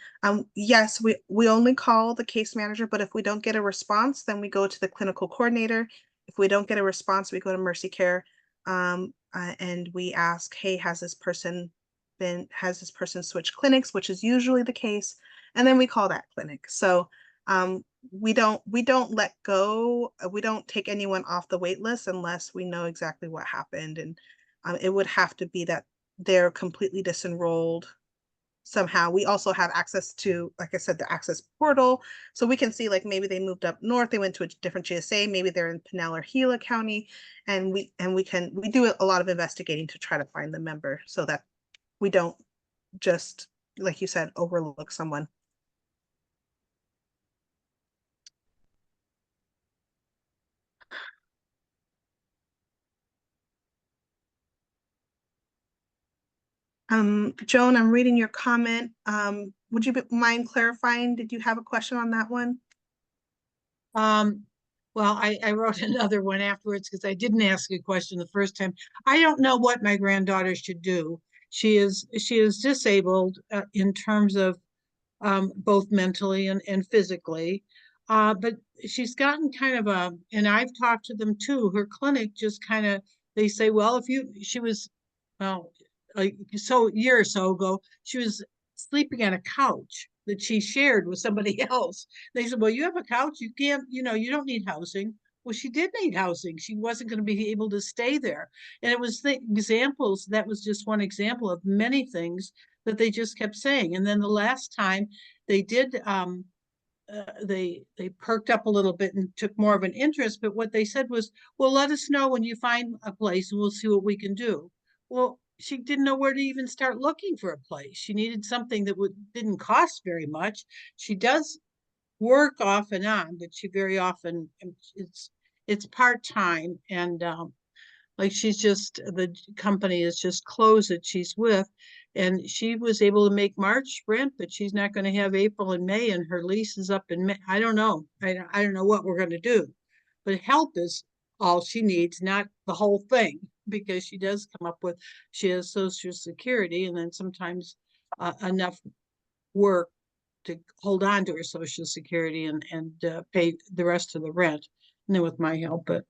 Yes, we only call the case manager, but if we don't get a response, then we go to the clinical coordinator. If we don't get a response, we go to Mercy Care, and we ask, hey, has this person switched clinics, which is usually the case, and then we call that clinic. So we don't let go. We don't take anyone off the wait list unless we know exactly what happened, and it would have to be that they're completely disenrolled somehow. We also have access to, like I said, the access portal, so we can see like maybe they moved up north, they went to a different GSA, maybe they're in Pinal or Gila County, and we do a lot of investigating to try to find the member so that we don't just, like you said, overlook someone. Joan, I'm reading your comment. Would you mind clarifying? Did you have a question on that one? Well, I wrote another one afterwards because I didn't ask a question the first time. I don't know what my granddaughter should do. She is disabled in terms of both mentally and physically. But she's gotten kind of and I've talked to them too, her clinic just kind of, they say, well, she was, well, a year or so ago, she was sleeping on a couch that she shared with somebody else. They said, well, you have a couch, you can't, you don't need housing. Well, she did need housing. She wasn't going to be able to stay there. And it was the examples, that was just one example of many things that they just kept saying. And then the last time they did, they perked up a little bit and took more of an interest. But what they said was, well, let us know when you find a place and we'll see what we can do. Well, she didn't know where to even start looking for a place. She needed something that didn't cost very much. She does work off and on, but she very often, it's part-time, and like the company is just closed that she's with, and she was able to make March rent, but she's not going to have April and May, and her lease is up in May. I don't know. I don't know what we're going to do, but help is all she needs, not the whole thing, because she has Social Security, and then sometimes enough work to hold on to her Social Security and pay the rest of the rent, and then with my help. But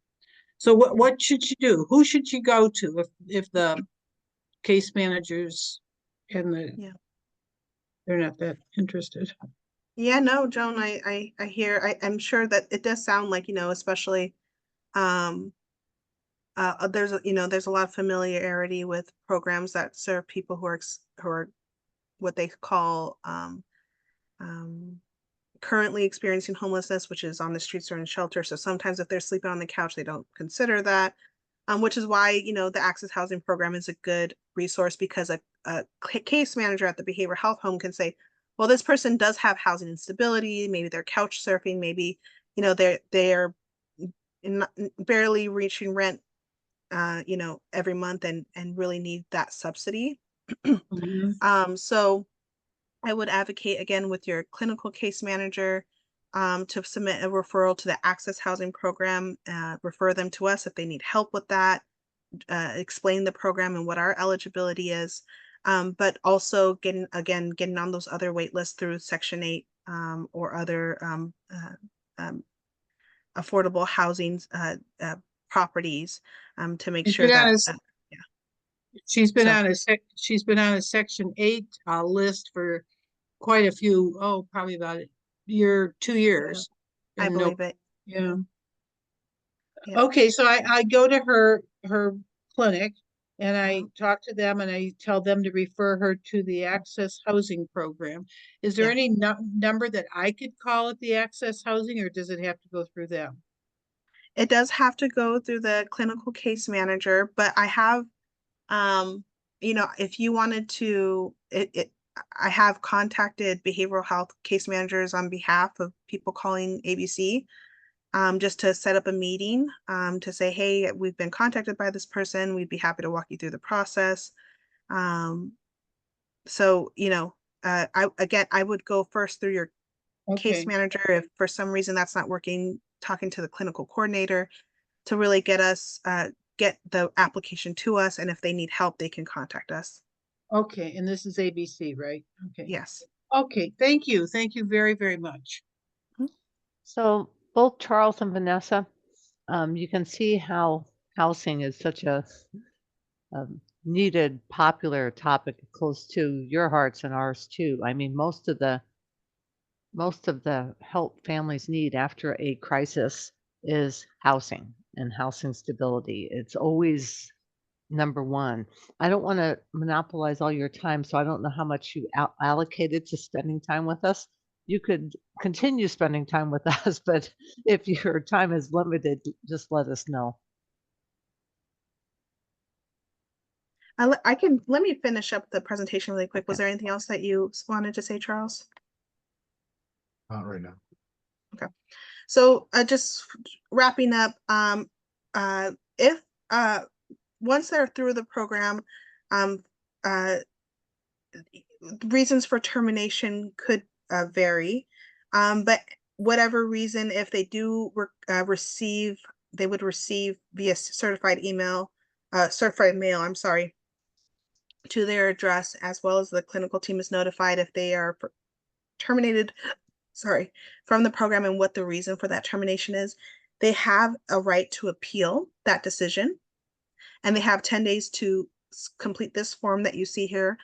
so what should she do? Who should she go to if the case managers and they're not that interested? Yeah, no, Joan, I hear, I'm sure that it does sound like, especially there's a lot of familiarity with programs that serve people who are what they call currently experiencing homelessness, which is on the streets or in shelter. So sometimes if they're sleeping on the couch, they don't consider that, which is why, the Access Housing Program is a good resource, because a case manager at the behavioral health home can say, well, this person does have housing instability. Maybe they're couch surfing. Maybe, they're barely reaching rent, every month and really need that subsidy. So I would advocate again with your clinical case manager to submit a referral to the Access Housing Program, refer them to us if they need help with that, explain the program and what our eligibility is, but also getting on those other wait lists through Section 8 or other affordable housing properties to make sure that she's been on a Section 8 list for quite a few, probably about a year, 2 years. I believe it. Yeah. Okay, so I go to her clinic and I talk to them and I tell them to refer her to the Access Housing Program. Is there any number that I could call at the Access Housing, or does it have to go through them? It does have to go through the clinical case manager, but I have, if you wanted to, I have contacted behavioral health case managers on behalf of people calling ABC, just to set up a meeting, to say, hey, we've been contacted by this person. We'd be happy to walk you through the process. So, I would go first through your case manager. If for some reason that's not working, talking to the clinical coordinator to really get the application to us. And if they need help, they can contact us. Okay, and this is ABC, right? Okay. Yes. Okay, thank you. Thank you very, very much. So both Charles and Vanessa, you can see how housing is such a needed, popular topic close to your hearts and ours too. I mean, most of the help families need after a crisis is housing and housing stability. It's always number one. I don't want to monopolize all your time, so I don't know how much you allocated to spending time with us. You could continue spending time with us, but if your time is limited, just let us know. Let me finish up the presentation really quick. Was there anything else that you wanted to say, Charles? Not right now. Okay. So just wrapping up, if once they're through the program, reasons for termination could vary, but whatever reason, if they do receive, they would receive via certified mail, I'm sorry, to their address, as well as the clinical team is notified if they are terminated, from the program and what the reason for that termination is. They have a right to appeal that decision, and they have 10 days to complete this form that you see here,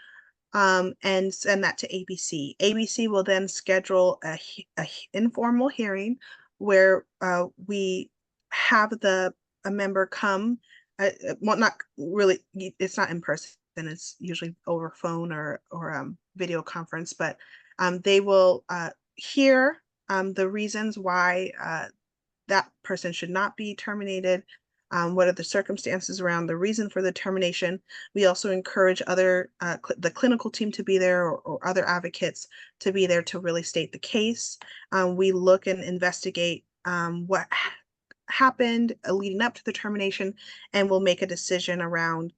and send that to ABC. ABC will then schedule a informal hearing where we have a member come, well, not really, it's not in person, it's usually over phone or video conference, but they will hear the reasons why that person should not be terminated. What are the circumstances around the reason for the termination? We also encourage the clinical team to be there, or other advocates to be there to really state the case. We look and investigate what happened leading up to the termination, and we'll make a decision around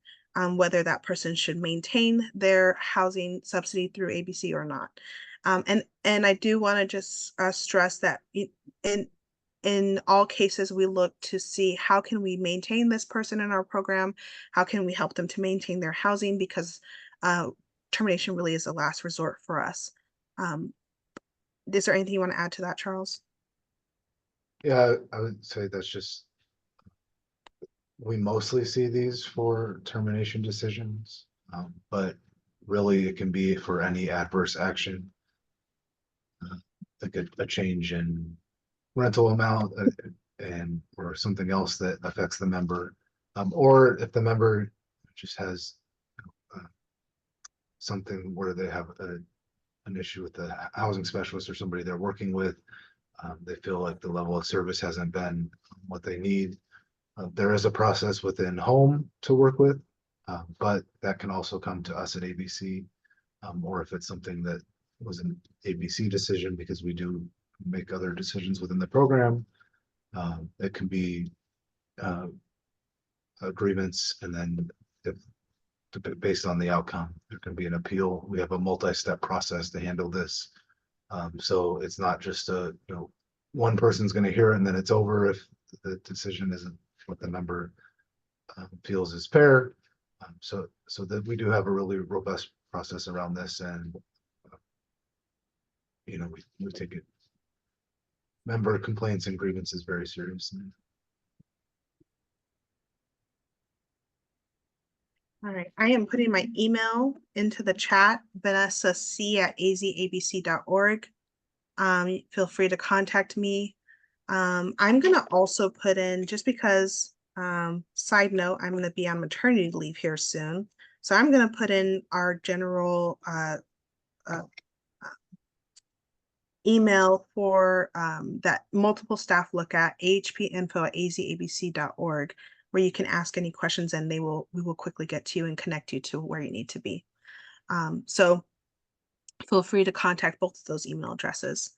whether that person should maintain their housing subsidy through ABC or not. And I do want to just stress that in all cases, we look to see how can we maintain this person in our program? How can we help them to maintain their housing? Because termination really is a last resort for us. Is there anything you want to add to that, Charles? Yeah, I would say that's just, we mostly see these for termination decisions, but really it can be for any adverse action. Like a change in rental amount and or something else that affects the member, or if the member just has something where they have an issue with the housing specialist or somebody they're working with, they feel like the level of service hasn't been what they need. There is a process within home to work with, but that can also come to us at ABC, or if it's something that was an ABC decision, because we do make other decisions within the program. It can be agreements, and then if based on the outcome, there can be an appeal. We have a multi-step process to handle this. So it's not just one person's going to hear it and then it's over if the decision isn't what the member feels is fair. So that we do have a really robust process around this, and we take it, member complaints and grievances, very seriously. All right, I am putting my email into the chat, vanessac@azabc.org. Feel free to contact me. I'm gonna also put in, just because, side note, I'm gonna be on maternity leave here soon. So I'm gonna put in our general email for that multiple staff look at, ahpinfo@azabc.org, where you can ask any questions, and we will quickly get to you and connect you to where you need to be. So feel free to contact both of those email addresses.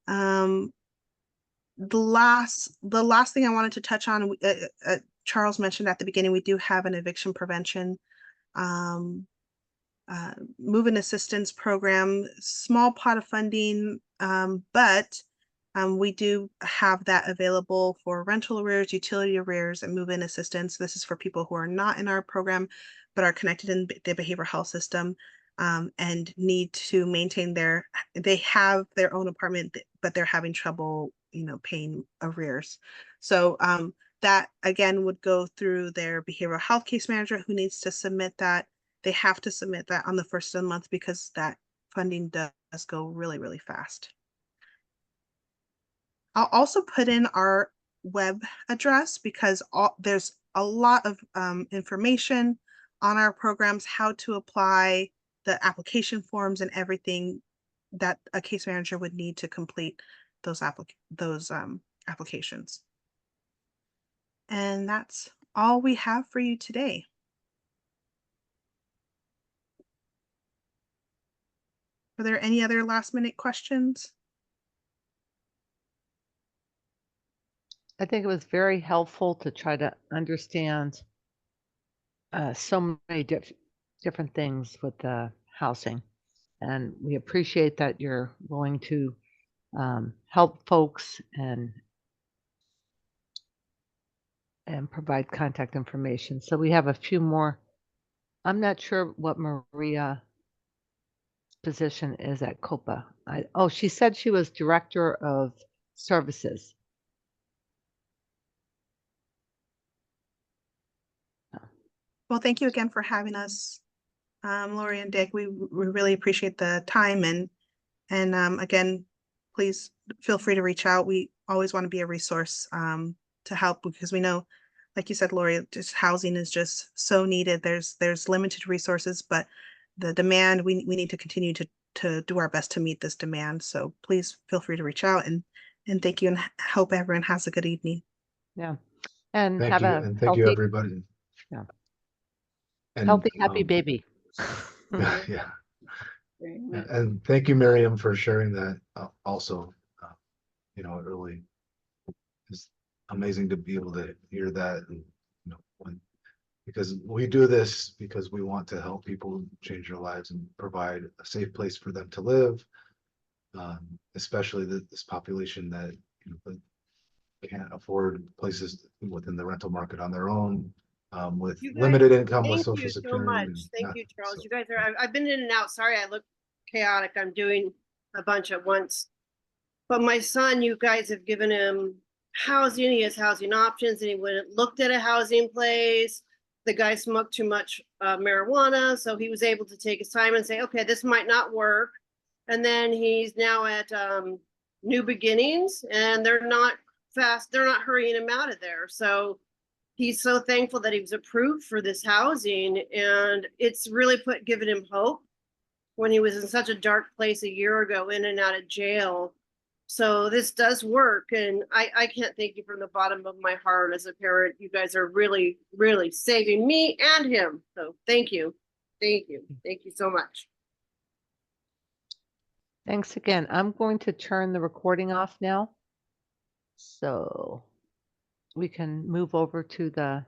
The last thing I wanted to touch on, Charles mentioned at the beginning, we do have an eviction prevention move-in assistance program, small pot of funding, but we do have that available for rental arrears, utility arrears, and move-in assistance. This is for people who are not in our program, but are connected in the behavioral health system, and need to maintain they have their own apartment, but they're having trouble, paying arrears. So that again would go through their behavioral health case manager, who needs to submit that. They have to submit that on the first of the month, because that funding does go really, really fast. I'll also put in our web address, because there's a lot of information on our programs, how to apply, the application forms, and everything that a case manager would need to complete those applications. And that's all we have for you today. Are there any other last minute questions? I think it was very helpful to try to understand so many different things with the housing. And we appreciate that you're willing to help folks and provide contact information. So we have a few more. I'm not sure what Maria's position is at COPA. She said she was director of services. Well, thank you again for having us, Lori and Dick. We really appreciate the time, and again, please feel free to reach out. We always want to be a resource to help, because we know, like you said, Lori, just housing is just so needed. There's limited resources, but the demand, we need to continue to do our best to meet this demand. So please feel free to reach out, and thank you, and hope everyone has a good evening. Yeah. And Thank have you, a and thank healthy, you, everybody. Yeah. And, healthy, happy baby. yeah. And thank you, Miriam, for sharing that also. It really is amazing to be able to hear that. And, because we do this because we want to help people change their lives and provide a safe place for them to live, especially this population that can't afford places within the rental market on their own, with You guys, limited income, with thank Social you so Security. much. and- Thank you, Charles. so- You guys are, I've been in and out. Sorry, I look chaotic. I'm doing a bunch at once. But my son, you guys have given him housing. He has housing options, and he went and looked at a housing place. The guy smoked too much marijuana, so he was able to take his time and say, okay, this might not work. And then he's now at New Beginnings, and they're not fast. They're not hurrying him out of there. So he's so thankful that he was approved for this housing, and it's really given him hope when he was in such a dark place a year ago, in and out of jail. So this does work, and I can't thank you from the bottom of my heart as a parent. You guys are really, really saving me and him. So thank you. Thank you. Thank you so much. Thanks again. I'm going to turn the recording off now, so we can move over to the